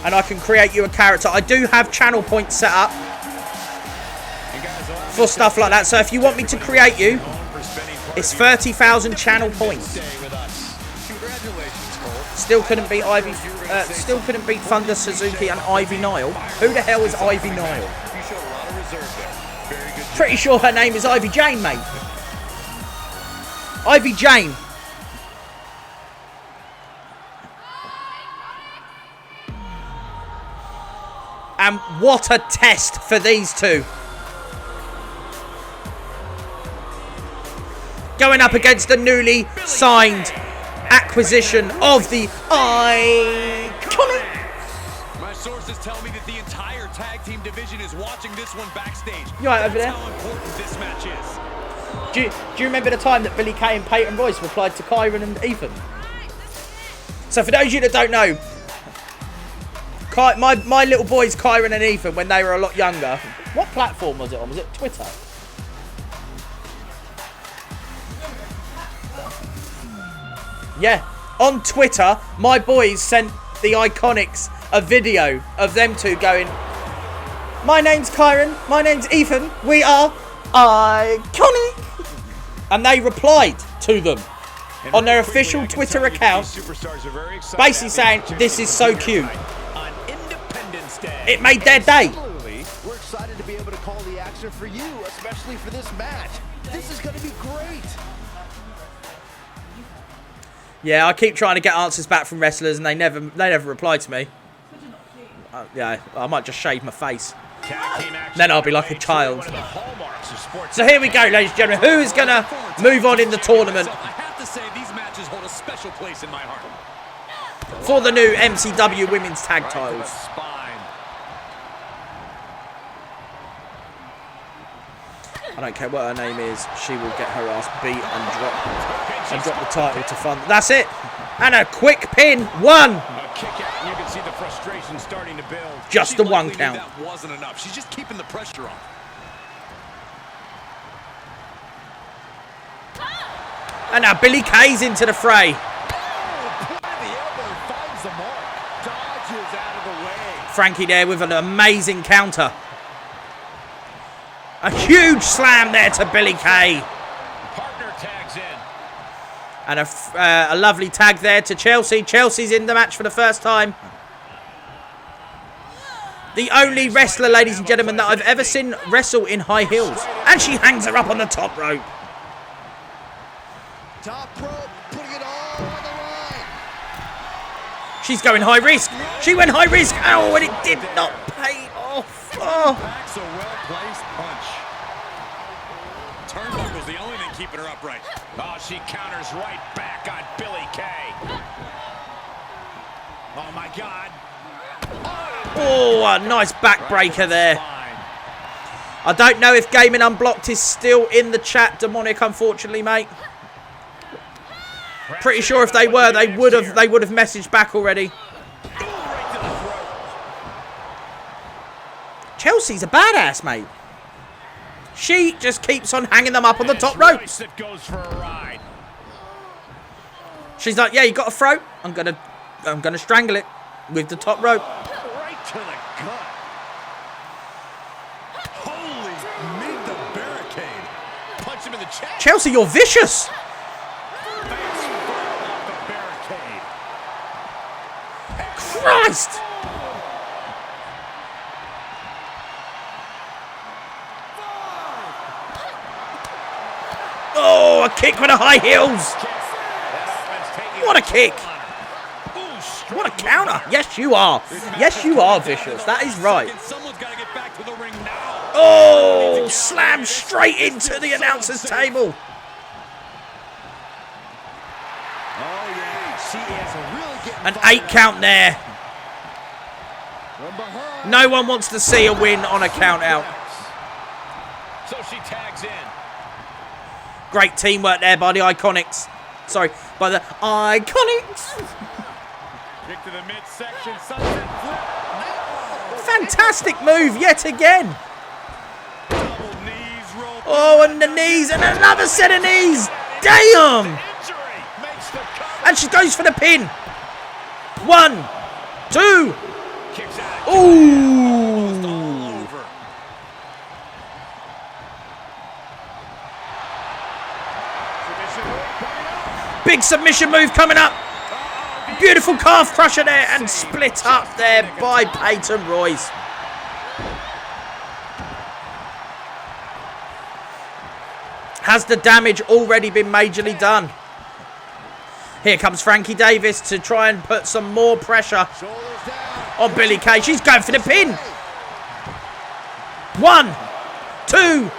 And I can create you a character. I do have channel points set up for stuff like that. So if you want me to create you, it's 30,000 channel points. Still couldn't beat still couldn't beat Thunder Suzuki and Ivy Nile. Who the hell is Ivy Nile? Pretty sure her name is Ivy Jane, mate. Ivy Jane. And what a test for these two. Going up against the newly signed acquisition of the Iconic.
My sources tell me that the entire tag team division is watching this one backstage.
You right over there?
That's how important this match is.
Do you remember the time that Billy Kay and Peyton Royce replied to Kyron and Ethan? So for those of you that don't know, my little boys Kyron and Ethan, when they were a lot younger, what platform was it on? Was it Twitter? Yeah, on Twitter, my boys sent the Iconics a video of them two going, "My name's Kyron, my name's Ethan, we are Iconic." And they replied to them on their official Twitter account, basically saying, "This is so cute." It made their day.
We're excited to be able to call the action for you, especially for this match. This is going to be great.
Yeah, I keep trying to get answers back from wrestlers, and they never reply to me. Yeah, I might just shave my face. Then I'll be like a child. So here we go, ladies and gentlemen. Who is going to move on in the tournament
I have to say, these matches hold a special place in my heart.
for the new MCW Women's Tag titles?
Spine.
I don't care what her name is. She will get her ass beat and drop the title to fund. That's it. And a quick pin. 1.
A kick out, and you can see the frustration starting to build.
Just the 1 count.
That wasn't enough. She's just keeping the pressure on.
And now Billie Kay's into the fray. Frankie there with an amazing counter. A huge slam there to Billie Kay.
Partner tags in.
And a lovely tag there to Chelsea. Chelsea's in the match for the first time. The only wrestler, ladies and gentlemen, that I've ever seen wrestle in high heels. And she hangs her up on the top rope.
Top rope, putting it all on the line.
She's going high risk. She went high risk. Oh, and it did not pay off. Oh.
That's a well-placed punch. Turnbuckle's the only thing keeping her upright. Oh, she counters right back on Billie Kay. Oh, my God.
Oh, a nice backbreaker there. I don't know if Gaming Unblocked is still in the chat, Demonic, unfortunately, mate. Pretty sure if they were, they would have messaged back already. Chelsea's a badass, mate. She just keeps on hanging them up on the top ropes. She's like, yeah, you got a throat? I'm gonna strangle it with the top rope.
Right to the gut. Holy, made the barricade. Punch him in the chest.
Chelsea, you're vicious. Christ! Oh, a kick with the high heels. What a kick. What a counter. Yes, you are. Yes, you are vicious. That is right. Oh, slam straight into the announcer's table. An 8 count there. No one wants to see a win on a count out.
So she tags in.
Great teamwork there by the Iconics. Sorry, by the Iconics.
Kick to the midsection, sunset flip.
Fantastic move yet again. Oh, and the knees, and another set of knees. Damn. And she goes for the pin. 1, 2. Ooh. Big submission move coming up. Beautiful calf crusher there and split up there by Peyton Royce. Has the damage already been majorly done? Here comes Frankie Davis to try and put some more pressure on Billie Kay. She's going for the pin. 1, 2.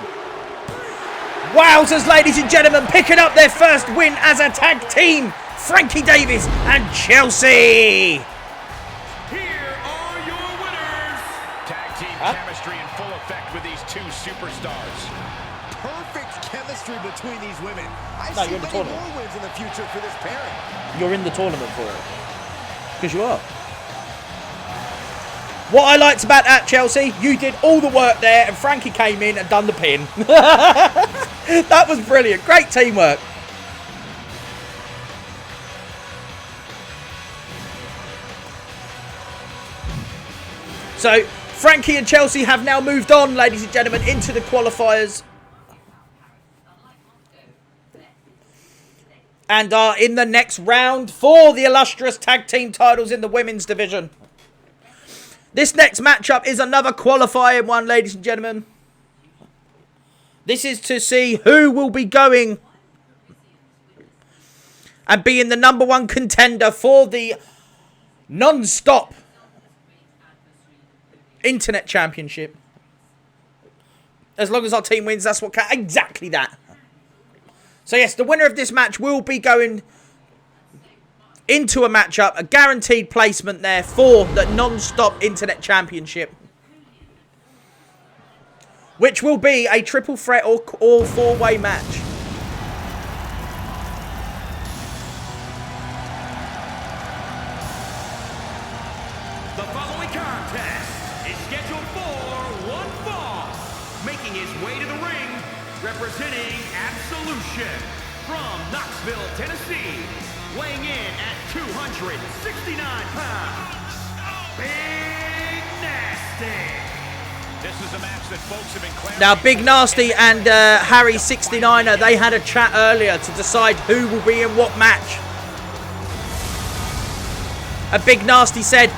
Wowzers, ladies and gentlemen, picking up their first win as a tag team. Frankie Davis and Chelsea.
Here are your winners.
Tag team chemistry in full effect with these two superstars.
Perfect chemistry between these women. I
No,
see
you're in the
many
tournament.
more wins in the future for this pairing.
You're in the tournament for it. Because you are. What I liked about that, Chelsea, you did all the work there and Frankie came in and done the pin. That was brilliant. Great teamwork. So, Frankie and Chelsea have now moved on, ladies and gentlemen, into the qualifiers. And are in the next round for the illustrious tag team titles in the women's division. This next matchup is another qualifying one, ladies and gentlemen. This is to see who will be going and being the #1 contender for the non-stop Internet Championship. As long as our team wins, that's what counts. Exactly that. So yes, the winner of this match will be going into a matchup, a guaranteed placement there for the non-stop Internet Championship. which will be a triple threat or four-way match.
The following contest is scheduled for one fall. Making his way to the ring, representing Absolution from Knoxville, Tennessee. Weighing in at 269 pounds, Big Nasty.
This is a match that folks have been clamoring.
Now, Big Nasty and Harry 69er, they had a chat earlier to decide who will be in what match. And Big Nasty said,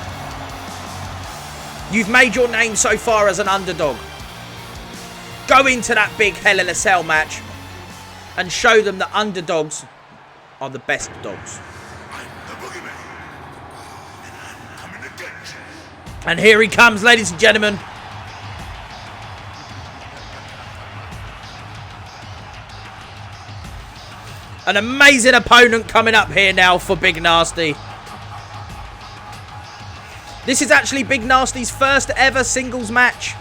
"You've made your name so far as an underdog. Go into that big Hell in a Cell match and show them that underdogs are the best dogs." And here he comes, ladies and gentlemen. An amazing opponent coming up here now for Big Nasty. This is actually Big Nasty's first ever singles match.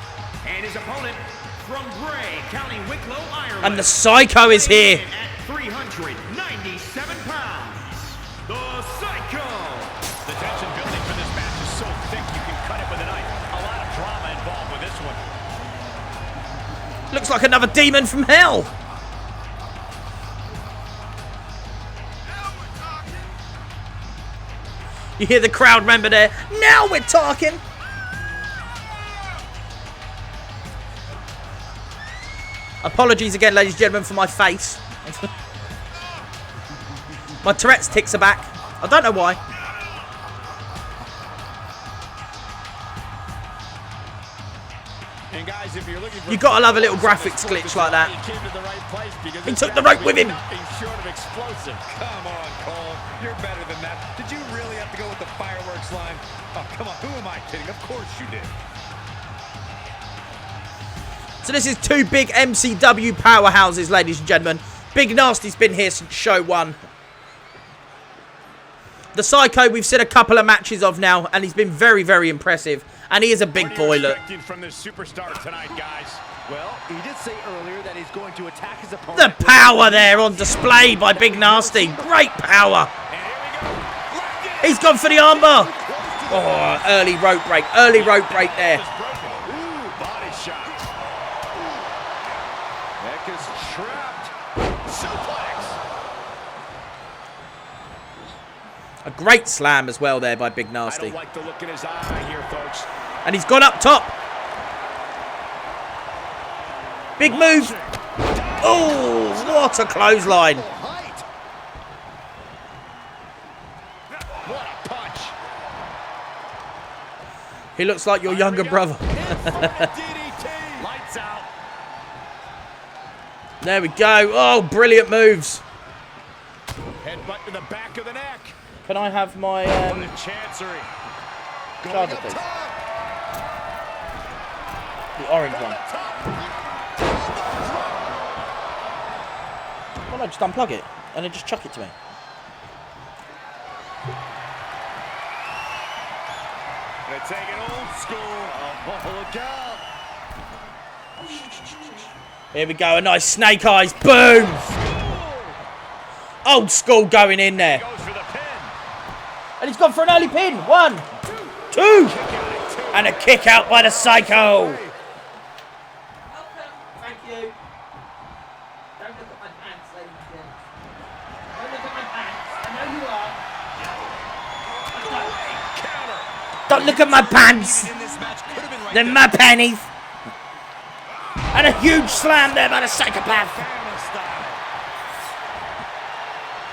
And his opponent from Bray, County Wicklow, Ireland.
And the Psycho is here.
At 397 pounds, the Psycho.
The tension building for this match is so thick you can cut it with a knife. A lot of drama involved with this one.
Looks like another demon from hell. You hear the crowd member there. Now we're talking. Apologies again, ladies and gentlemen, for my face. My Tourette's tics are back. I don't know why.
And guys, if you're looking for
You gotta love a little graphics glitch like that.
you came to the right place because
He
this
took the
match
rope with him.
nothing short of explosive. Come on, Cole. You're better than that. Did you really have to go with the fireworks line? Oh, come on. Who am I kidding? Of course you did.
So this is two big MCW powerhouses, ladies and gentlemen. Big Nasty's been here since show 1. The Psycho we've seen a couple of matches of now, and he's been very, very impressive. And he is a big boy, look.
From this superstar tonight, guys.
Well, he did say earlier that he's going to attack his opponent.
The power there on display by Big Nasty. Great power. He's gone for the armbar. Oh, early rope break. Early rope break there.
Ooh, body shot.
Neck is trapped.
Suplex.
A great slam as well there by Big
I
Nasty.
don't like the look in his eye here, folks.
And he's gone up top. Big move. Oh, what a clothesline.
Height.
What a punch.
He looks like your younger brother.
DDT. Lights out.
There we go. Oh, brilliant moves.
Headbutt to the back of the neck.
Can I have my
On the chancery.
charger, please? The orange one. Why not just unplug it and then just chuck it to me?
Gonna take it old school.
Oh, look out.
Here we go. A nice snake eyes. Boom. Old school going in there.
Goes for the pin.
And he's gone for an early pin. 1, 2. And a kick out by the Psycho. Thank you. Don't look at my pants, ladies and gentlemen. Don't look at my pants. I know you are. Don't look at my pants.
In this match could have been right
They're my panties. And a huge slam there by the Psychopath.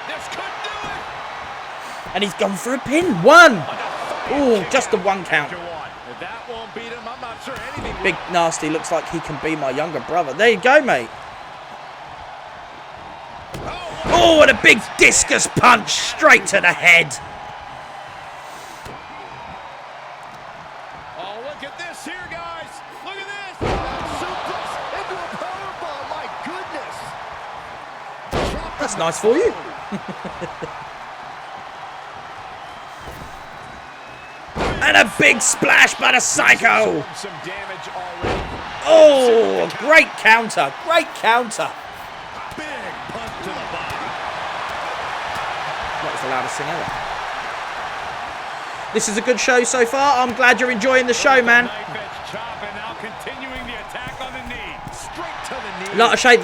This could do it.
And he's gone for a pin. 1. Ooh, just a 1 count.
If that won't beat him, I'm not sure anything will.
Big Nasty looks like he can be my younger brother. There you go, mate. Oh, and a big discus punch straight to the head.
Oh, look at this here, guys. Look at this.
Suplex into a powerbomb. My goodness.
That's nice for you. And a big splash by the Psycho.
Some damage already.
Oh, great counter. Great counter.
Big punch to the body.
That was the loudest thing ever. This is a good show so far. I'm glad you're enjoying the show, man.
Knife edge chop, and now continuing the attack on the knee. Straight to the knee.
Like I say,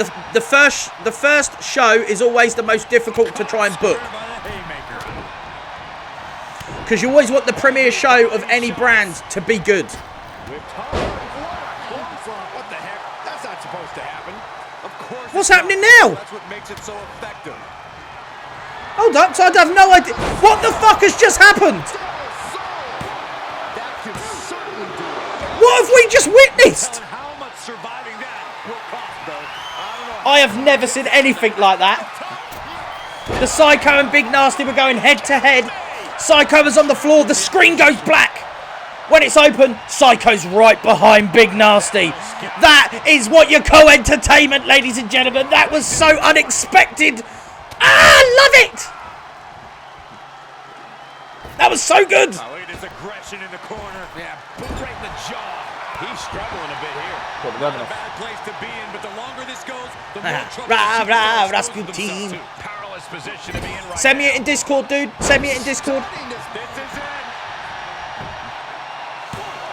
the first show is always the most difficult to try and book. Because you always want the premiere show of any brand to be good.
What the heck? That's not supposed to happen. Of course.
What's happening now?
That's what makes it so effective.
Hold up, so I have no idea. What the fuck has just happened?
That could certainly do it.
What have we just witnessed?
How much surviving that will cost, though? I don't know.
I have never seen anything like that. The Psycho and Big Nasty were going head to head. Psycho was on the floor. The screen goes black. When it's open, Psycho's right behind Big Nasty. That is what you call entertainment, ladies and gentlemen. That was so unexpected. Ah, love it. That was so good.
Oh, look at his aggression in the corner. Yeah, boot right in the jaw. He's struggling a bit here. Not a bad place to be in, but the longer this goes, the more trouble
Rah,
the Psychos
Rasputin.
themselves to. Powerless position to be in right
Send me
now.
it in Discord, dude. Send me it in Discord.
This is it.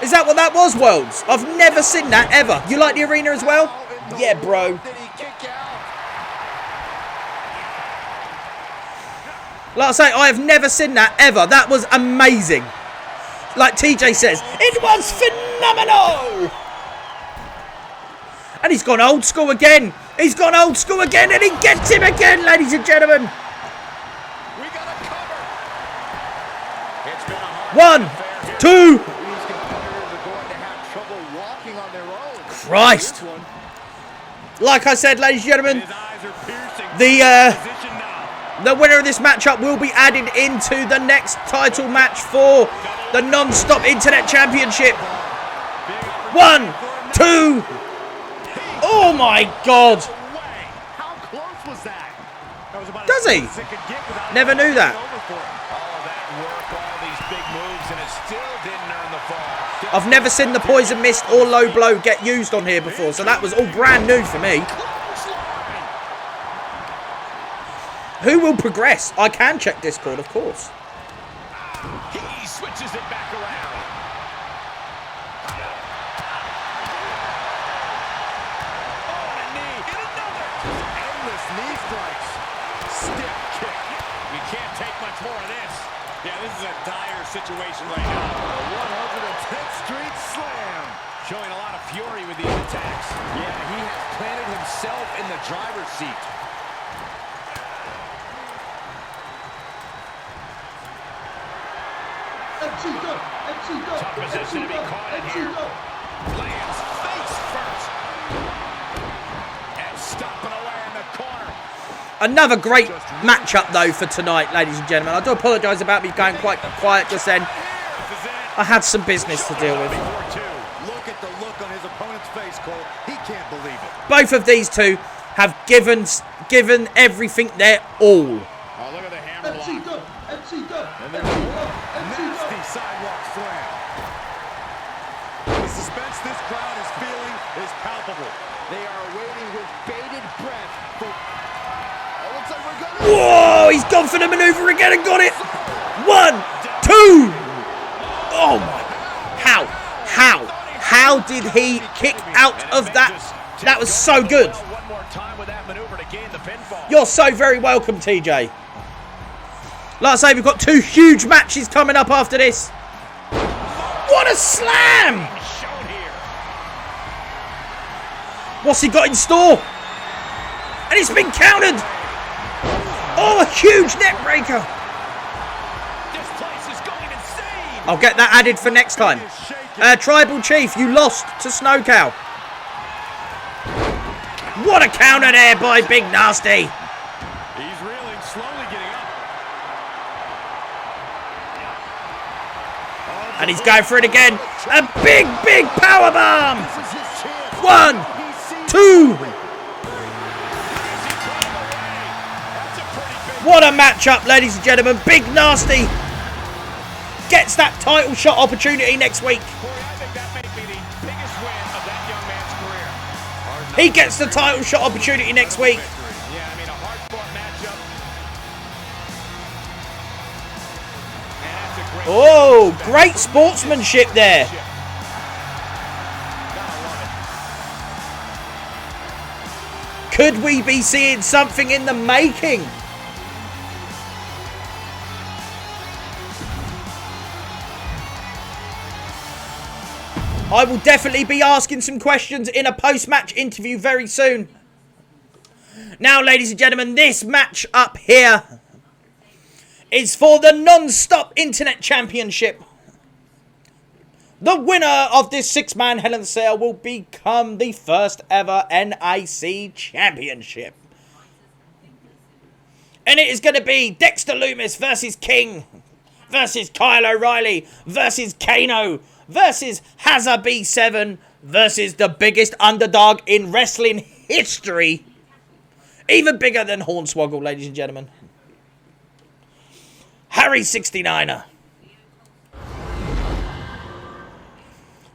Is that what that was, Worlds? I've never seen that, ever. You like the arena as well? Yeah, bro.
Did he kick out?
Like I say, I have never seen that, ever. That was amazing. Like TJ says, it was phenomenal. And he's gone old school again. He's gone old school again, and he gets him again, ladies and gentlemen.
We got a cover. It's been a hard
1, 2.
These competitors are going to have trouble walking on their own.
Christ.
This one.
Like I said, ladies and gentlemen,
His eyes are piercing.
the
Position now.
the winner of this matchup will be added into the next title match for the non-stop internet championship. 1, 2. Oh my God.
Away. How close was that? That was about
Does
as
he?
close as it could get without
Never knew that.
All that work, all these big moves, and it still didn't earn the fall.
I've never seen the poison mist or low blow get used on here before, so that was all brand new for me. Who will progress? I can check Discord, of course.
He switches it back around. Oh, and a knee. And another. Endless knee strikes. Stiff kick. You can't take much more of this. Yeah, this is a dire situation right now. A 110th Street Slam. Showing a lot of fury with these attacks. Yeah, he has planted himself in the driver's seat. Tough position to be caught in here. Lands face first. And stomping away in the corner.
Another great matchup, though, for tonight, ladies and gentlemen. I do apologise about me going quite quiet just then.
This is it.
I had some business to deal with.
Before two.
Look at the look on his opponent's face, Cole. He can't believe it.
Both of these two have given everything their all.
Oh, look at the hammer lock. And there's more. Nasty sidewalk slam. The suspense this crowd is feeling is palpable.
They are waiting with bated breath for... Oh, looks like we're gonna...
Whoa, he's gone for the maneuver again and got it. 1, 2. Oh my. How did he kick out of that? That was so good.
One more time with that maneuver to gain the pinfall.
You're so very welcome, TJ. Like I say, we've got 2 huge matches coming up after this. What a slam!
Shown here.
What's he got in store? And it's been countered. Oh, a huge neck breaker.
This place is going insane.
I'll get that added for next time. Tribal Chief, you lost to Snowcow. What a counter there by Big Nasty.
He's reeling, slowly getting up.
And he's going for it again. A big power bomb.
This is his chance.
1,
He sees
2. What a matchup, ladies and gentlemen. Big Nasty gets that title shot opportunity next week.
Corey, I think that may be the biggest win of that young man's
He gets the title shot opportunity next week.
Yeah, I mean, a hard-fought matchup. And that's a great...
Oh, great sportsmanship there. Could we be seeing something in the making? I will definitely be asking some questions in a post-match interview very soon. Now, ladies and gentlemen, this match up here is for the non-stop Internet Championship. The winner of this 6-man Hell in a Cell will become the first ever NIC Championship. And it is going to be Dexter Lumis versus King versus Kyle O'Reilly versus Kano versus Hazza B7 versus the biggest underdog in wrestling history. Even bigger than Hornswoggle, ladies and gentlemen. Harry 69er.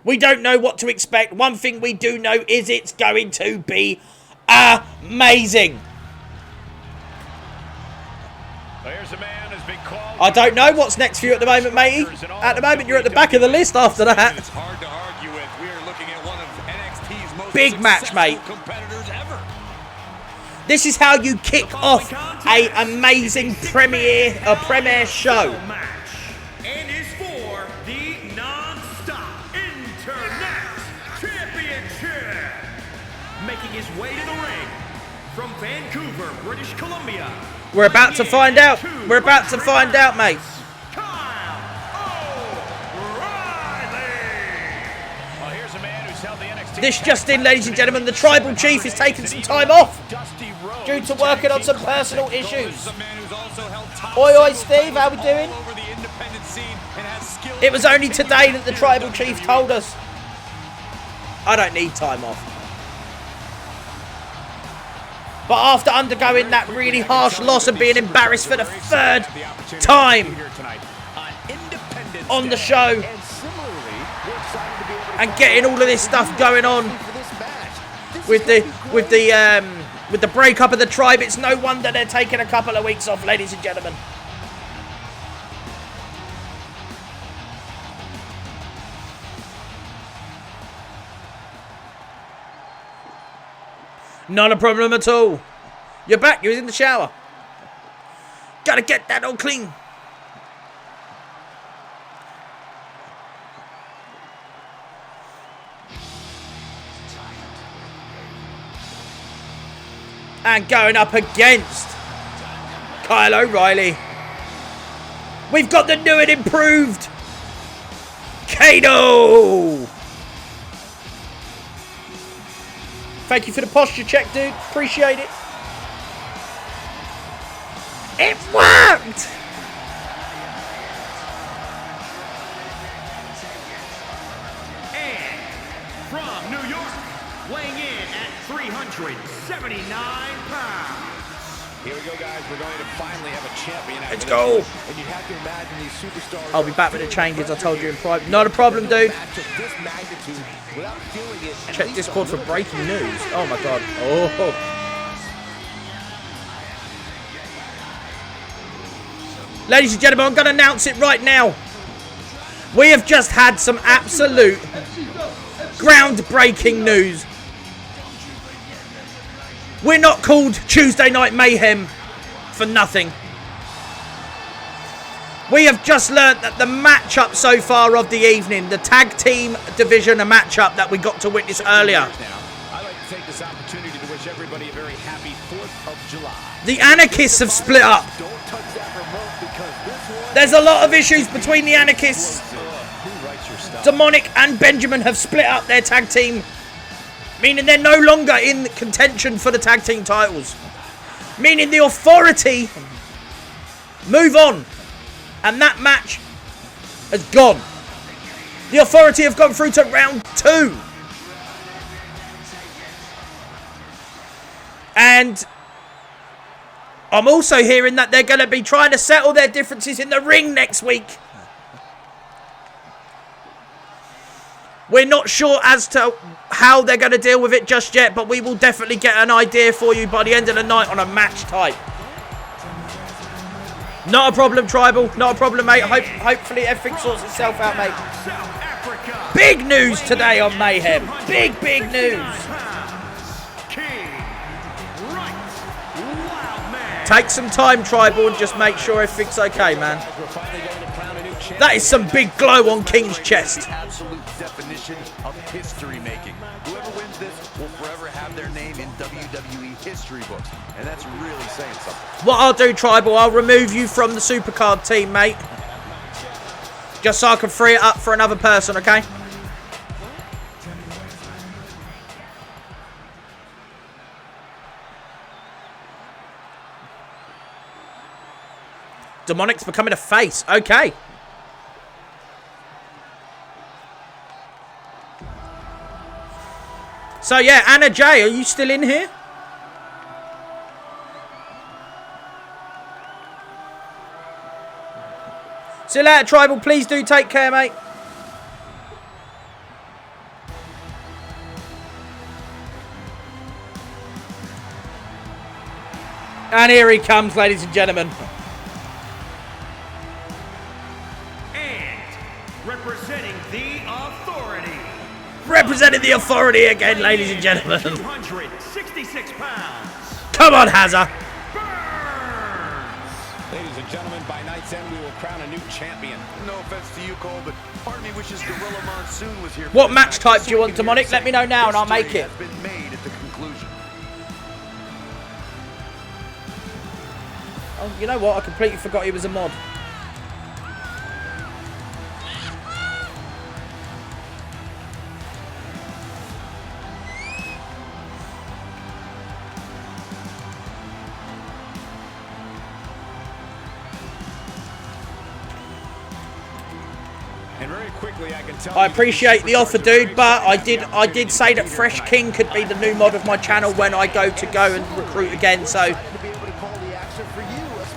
We don't know what to expect. One thing we do know is it's going to be amazing.
There's a man who's been called...
I don't know what's next for you at the moment, matey. At the moment, you're at the back of the list after that.
It's hard to argue with. We are looking at one of NXT's most
Big match, mate.
competitors ever.
This is how you kick off a amazing premiere show.
Match and is for the non-stop Internet Championship. Making his way to the ring from Vancouver, British Columbia.
We're about to find out. We're about to find out, mate.
Kyle O'Reilly.
Well, here's a man who's held the NXT...
This just in, ladies and gentlemen, the Tribal Chief is taking some time off due to working on some personal issues. Oi, oi, Steve, how we doing? It was only today that the Tribal Chief told us. I don't need time off. But after undergoing that really harsh loss and being embarrassed for the third time on the show and getting all of this stuff going on with the breakup of the tribe, it's no wonder they're taking a couple of weeks off, ladies and gentlemen. Not a problem at all. You're back. You was in the shower. Gotta get that all clean. And going up against Kyle O'Reilly, we've got the new and improved Kano. Thank you for the posture check, dude. Appreciate it. It worked!
And from New York, weighing in at 379 pounds.
Here we go, guys. We're going to finally have a champion.
Let's go.
And you have to imagine these superstars...
I'll be back with the changes I told you in private. Not a problem, dude. Check Discord for breaking news. Oh my god. Oh. Ladies and gentlemen, I'm going to announce it right now. We have just had some absolute groundbreaking news. We're not called Tuesday Night Mayhem for nothing. We have just learnt that the matchup so far of the evening, the tag team division, a matchup that we got to witness earlier.
I'd like to take this opportunity to wish everybody a very happy 4th of July.
The Anarchists have split up. There's a lot of issues between the Anarchists. Demonic and Benjamin have split up their tag team, meaning they're no longer in contention for the tag team titles. Meaning the Authority move on. And that match has gone. The Authority have gone through to round 2. And I'm also hearing that they're going to be trying to settle their differences in the ring next week. We're not sure as to how they're going to deal with it just yet, but we will definitely get an idea for you by the end of the night on a match type. Not a problem, Tribal. Not a problem, mate. Hopefully everything sorts itself out, mate. Big news today on Mayhem. Big, big news. Take some time, Tribal, and just make sure everything's okay, man. That is some big glow on King's chest.
Absolute definition of history making. Whoever wins this will forever have their name in WWE history books, and that's really saying something.
What I'll do, Tribal, I'll remove you from the Supercard team, mate. Just so I can free it up for another person, okay? Demonic's becoming a face. Okay. So, yeah, Anna J, are you still in here? See you later, Tribal. Please do take care, mate. And here he comes, ladies and gentlemen.
Representing the Authority.
Representing the Authority again, ladies and gentlemen.
266 pounds.
Come on, Hazza.
Ladies and gentlemen, by night's end, we will crown a new champion.
No offense to you, Cole, but part of me wishes Gorilla Monsoon was here.
What match type do you want, Demonic? Let me know now and I'll make it.
Has been made at the conclusion.
Oh, you know what? I completely forgot he was a mod.
And very quickly, I can tell
I appreciate the offer, dude, but I did say that Fresh King could be the new mod of my channel when I go and recruit again. So,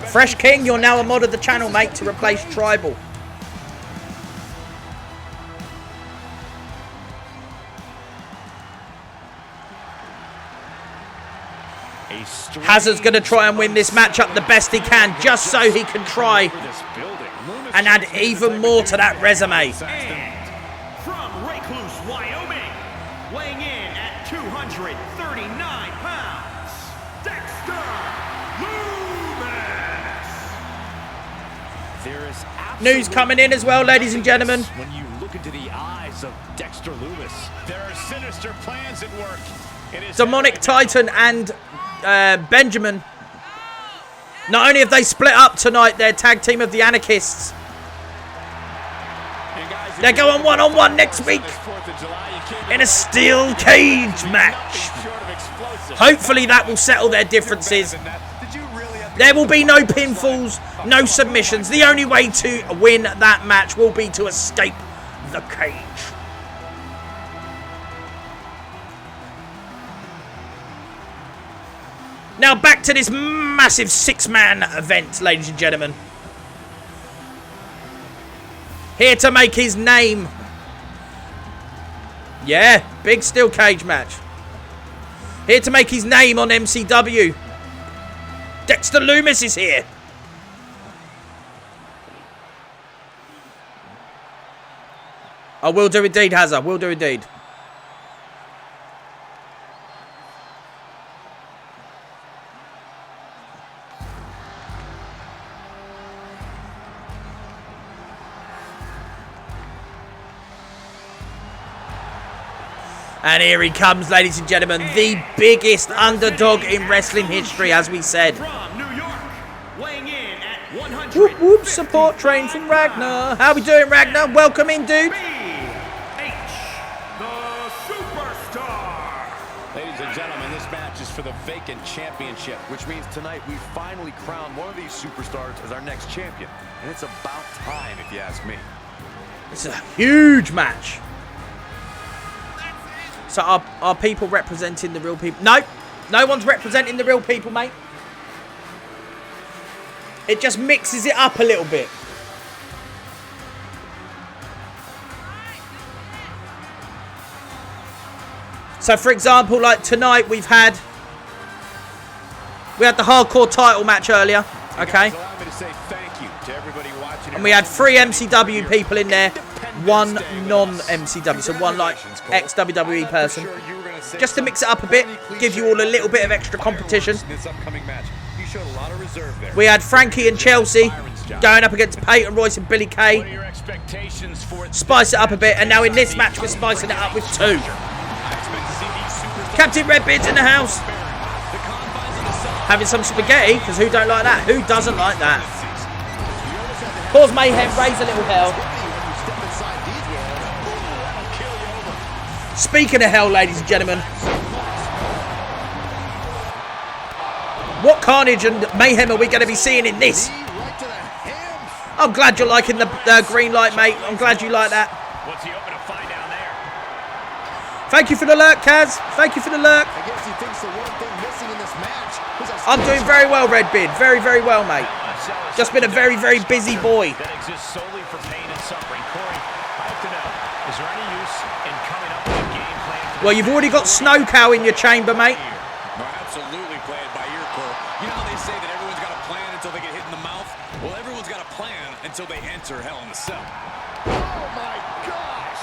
Fresh King, you're now a mod of the channel, mate, to replace Tribal. Hazard's going to try and win this matchup the best he can, just so he can try and add even more to that resume.
And from Recluse, Wyoming, weighing in at 239 pounds, Dexter Loomis.
News coming in as well, ladies and gentlemen.
When you look into the eyes of Dexter Loomis, there are sinister plans at work.
Demonic Titan and Benjamin. Not only have they split up tonight, their tag team of the Anarchists. They're going one-on-one next week in a steel cage match. Hopefully that will settle their differences. There will be no pinfalls, no submissions. The only way to win that match will be to escape the cage. Now back to this massive six-man event, ladies and gentlemen. Here to make his name. Yeah, big steel cage match. Here to make his name on MCW. Dexter Loomis is here. I will do indeed, Hazza. Will do indeed. And here he comes, ladies and gentlemen, the biggest underdog in wrestling history, as we said.
From New York, weighing in at 100.
Whoop, whoop, support train from Ragnar. How we doing, Ragnar? Welcome in, dude.
H, the Superstar.
Ladies and gentlemen, this match is for the vacant championship.
Which means tonight we finally crown one of these superstars as our next champion. And it's about time, if you ask me.
It's a huge match. So are people representing the real people? No. No one's representing the real people, mate. It just mixes it up a little bit. So, for example, like tonight, we had the hardcore title match earlier, okay? And we had 3 MCW people in there, 1 non-MCW, so 1 like ex-WWE person. Just to mix it up a bit, give you all a little bit of extra competition. We had Frankie and Chelsea going up against Peyton Royce and Billy Kay. Spice it up a bit, and now in this match we're spicing it up with 2. Captain Redbeard's in the house. Having some spaghetti, because who don't like that? Who doesn't like that? Cause mayhem, raise a little hell. Speaking of hell, ladies and gentlemen, what carnage and mayhem are we going to be seeing in this? I'm glad you're liking the green light, mate. I'm glad you like that.
What's he hoping to find down there?
Thank you for the lurk, Kaz. Thank you for the lurk.
I guess he thinks the one thing missing in this match is
I'm doing very well, Redbeard. Very, very well, mate. Just been a very, very busy boy.
That exists solely for pain and suffering. Corey, I have to know, is there any use in coming up with a game plan?
Well, you've already got Snow Cow in your chamber, mate.
No, absolutely play it by ear, Cole. You know how they say that everyone's got a plan until they get hit in the mouth? Well, everyone's got a plan until they enter Hell in a Cell.
oh my gosh!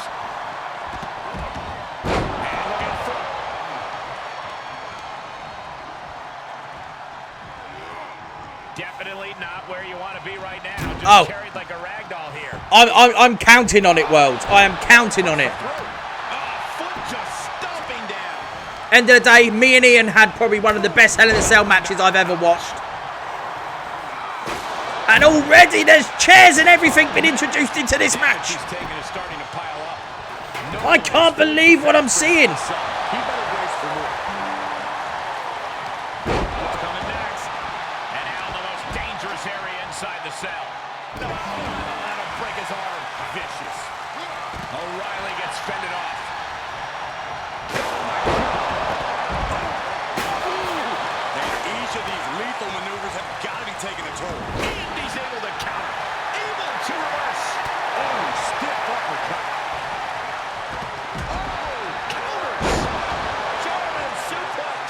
Definitely not where you want to be right now. Just carried like a rag doll here.
I'm counting on it, world. I am counting on it.
Foot just stomping down.
End of the day, me and Ian had probably one of the best Hell in a Cell matches I've ever watched. And already there's chairs and everything been introduced into this match.
He's taking is starting to pile up.
I can't believe what I'm seeing.
He better brace for more. What's coming next? And now the most dangerous area inside the cell. That'll break his arm. Vicious. O'Reilly gets fended off.
Each of these lethal maneuvers have got to be taking a toll.
And he's able to counter. Able to reverse. Oh, stiff uppercut. Oh, counters. German suplex.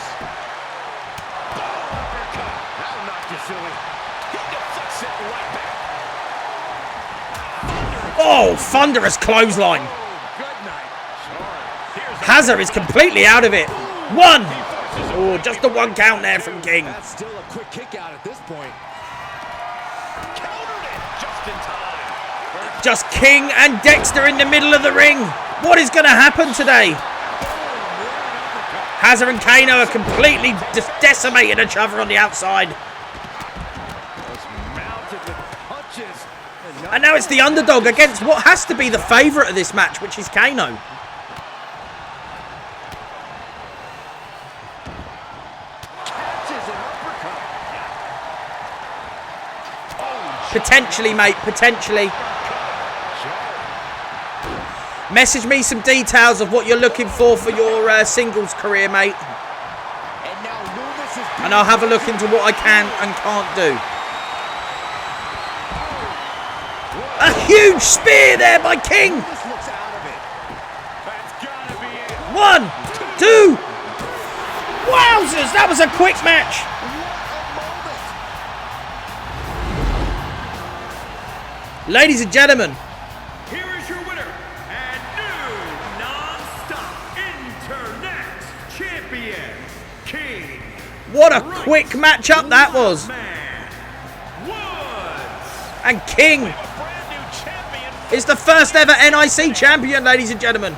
Oh, uppercut. That'll knock you silly. He deflects it right back.
Oh, thunderous clothesline.
Oh, good night. Here's
Hazard is completely out of it. 1. Oh, just the 1 count there from King.
That's still a quick kick out at this point.
countered it just in time.
Just King and Dexter in the middle of the ring. What is going to happen today? Hazard and Kano are completely decimating each other on the outside.
Mounted with punches.
And now it's the underdog against what has to be the favourite of this match, which is Kano. Potentially, mate, potentially. Message me some details of what you're looking for your singles career, mate. And I'll have a look into what I can and can't do. A huge spear there by King. 1, 2. Wowzers, that was a quick match. Ladies and gentlemen,
Here is your winner and new non-stop internet champion, King
what a quick matchup that was.
Man Woods.
And King
Brand new champion.
is the first ever NIC champion, ladies and gentlemen.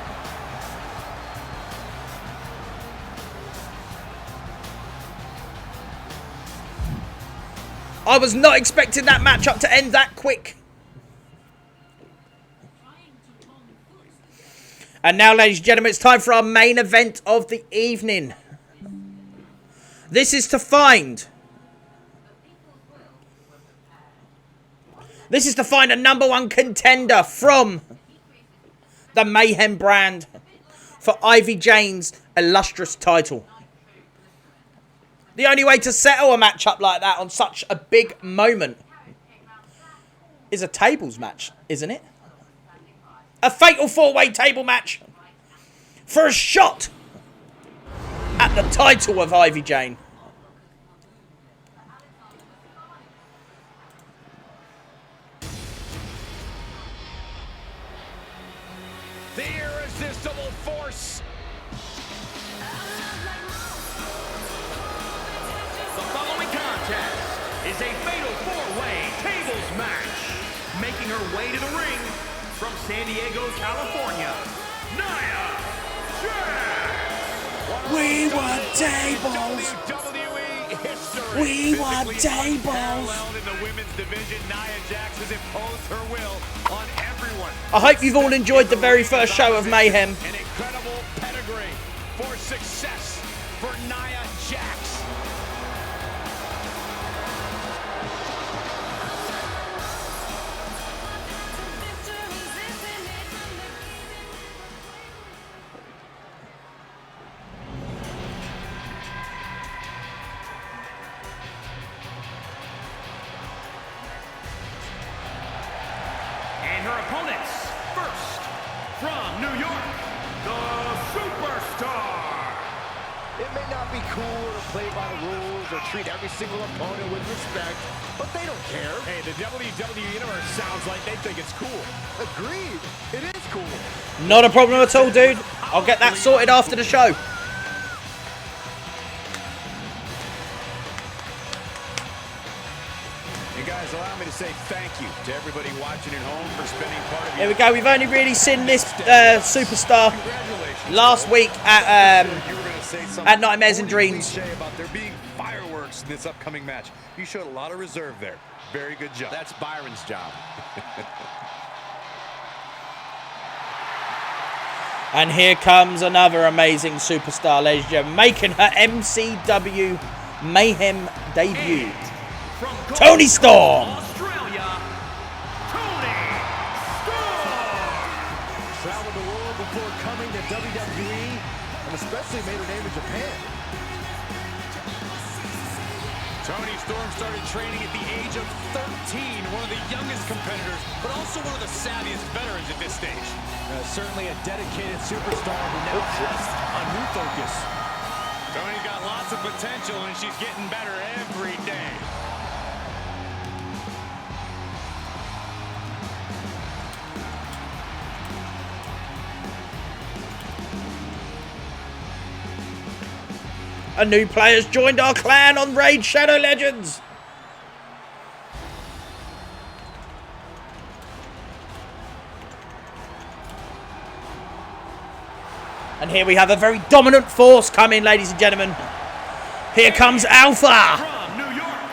I was not expecting that matchup to end that quick. And now, ladies and gentlemen, it's time for our main event of the evening. This is to find a #1 contender from the Mayhem brand for Ivy Jane's illustrious title. The only way to settle a matchup like that on such a big moment is a tables match, isn't it? A fatal 4-way table match for a shot at the title of Ivy Jane.
The irresistible force.
The following contest is a fatal four-way tables match. Making her way to the ring from San Diego, California, Nia Jax.
We want tables.
WWE history.
We want
Physically
tables.
unparalleled in the women's division, Nia Jax has imposed her will on everyone.
I hope you've all enjoyed the very first show of Mayhem.
An incredible pedigree for success for Nia Jax.
And her opponents, first, from New York, the Superstar.
It may not be cool to play by the rules or treat every single opponent with respect, but they don't care.
Hey, the WWE Universe sounds like they think it's cool.
Agreed. It is cool.
Not a problem at all, dude. I'll get that sorted after the show.
You guys allow me to say thank you to everybody watching at home for spending part of
Here
your
we go. We've only really seen this superstar
Congratulations.
last week at
You were gonna say something
at Nightmares and
totally
Dreams.
cliche about there being fireworks in this upcoming match. You showed a lot of reserve there. Very good job. That's Byron's job.
And here comes another amazing superstar, ladies and gentlemen, making her MCW Mayhem debut.
From
Toni Storm.
Australia, Toni Storm.
Traveled the world before coming to WWE, and especially made her name in Japan.
Toni Storm started training at the age of 13, one of the youngest competitors, but also one of the savviest veterans at this stage.
Certainly a dedicated superstar who now has a new focus.
Toni's got lots of potential, and she's getting better every day.
A new player's joined our clan on Raid Shadow Legends. And here we have a very dominant force coming, ladies and gentlemen. Here comes Alpha.
From New York,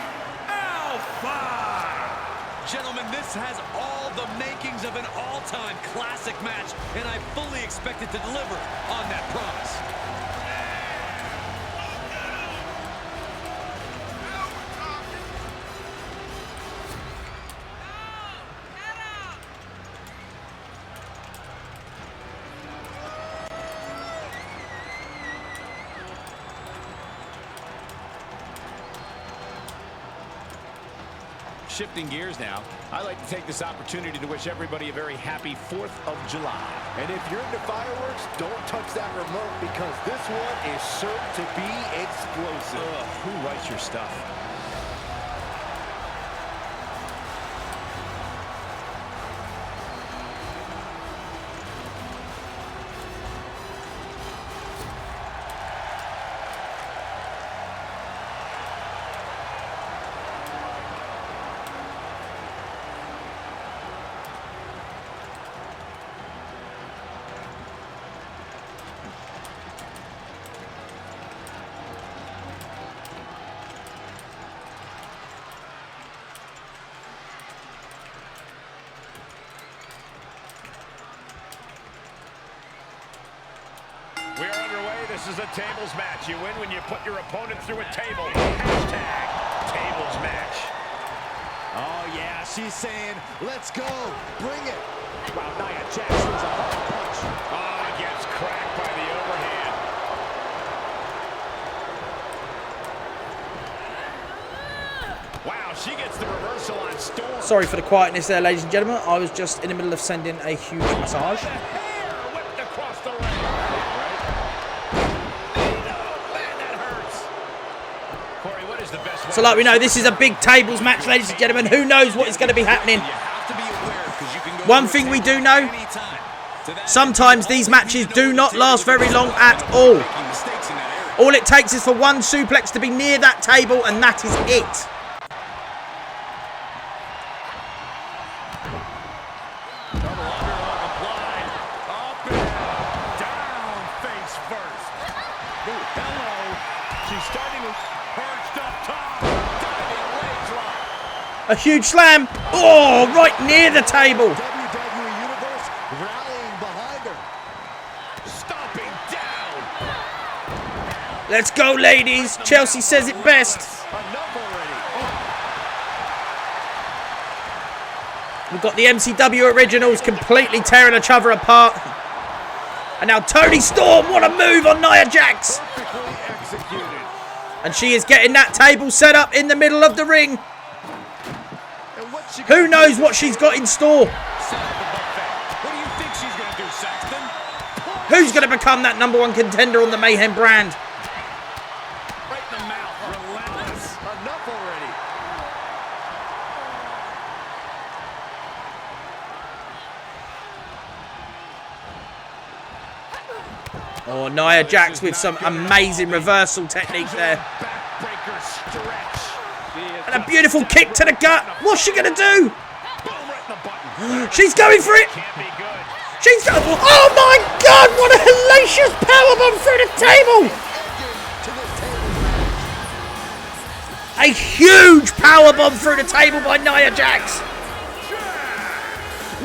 Alpha.
Gentlemen, this has all the makings of an all-time classic match, and I fully expect it to deliver on that promise.
Shifting gears now, I'd like to take this opportunity to wish everybody a very happy 4th of July.
And if you're into fireworks, don't touch that remote because this one is sure to be explosive.
Who writes your stuff? We are underway. This is a tables match. You win when you put your opponent through a table. Hashtag tables match.
Oh, yeah, she's saying, let's go, bring it. Wow, Nia Jax was a hard punch.
Oh, he gets cracked by the overhand. Wow, she gets the reversal on Storm.
Sorry for the quietness there, ladies and gentlemen. I was just in the middle of sending a huge massage.
The hair whipped across the ring.
So like we know, this is a big tables match, ladies and gentlemen. Who knows what is going to be happening? One thing we do know, sometimes these matches do not last very long at all. All it takes is for one suplex to be near that table, and that is it. A huge slam. Oh, right near the table.
WWE Universe rallying behind her. Stomping down.
Let's go, ladies. Chelsea says it best.
Enough already.
We've got the MCW originals completely tearing each other apart. And now Toni Storm, what a move on Nia Jax.
Perfectly executed.
And she is getting that table set up in the middle of the ring.
And what she
Who knows what she's got in store?
What do you think she's going to do, Saxton?
Who's going to become that #1 contender on the Mayhem brand?
Right in the mouth. Relentless.
enough already.
Oh, Nia Jax with some amazing reversal technique there.
Backbreaker stretch.
And a beautiful kick to the gut. What's she going to do?
Boom, right in the button.
She's going for it.
Can't be good.
She's going. Oh my God! What a hellacious powerbomb through the table! A huge powerbomb through the table by Nia Jax.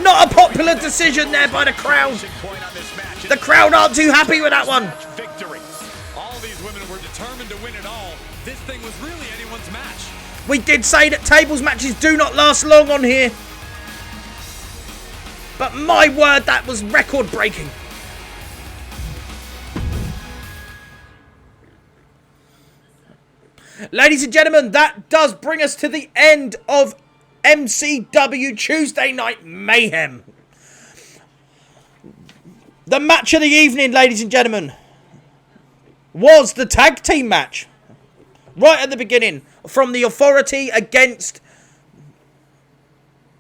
Not a popular decision there by the crowd.
Point on this match.
The crowd aren't too happy with that one.
Victory. All these women were determined to win it all. This thing was really anyone's match.
We did say that tables matches do not last long on here. But my word, that was record breaking. Ladies and gentlemen, that does bring us to the end of MCW Tuesday Night Mayhem. The match of the evening, ladies and gentlemen, was the tag team match. Right at the beginning, from the Authority against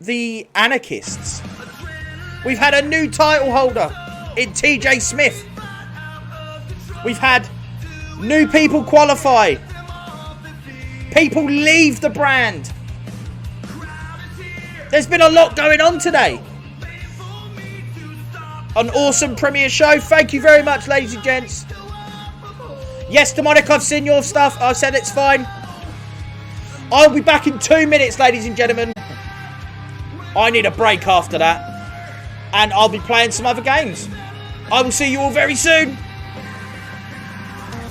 the Anarchists. We've had a new title holder in TJ Smith. We've had new people qualify. People leave the brand. There's been a lot going on today. An awesome premiere show. Thank you very much, ladies and gents. Yes, Demonic, I've seen your stuff. I said it's fine. I'll be back in 2 minutes, ladies and gentlemen. I need a break after that. And I'll be playing some other games. I will see you all very soon.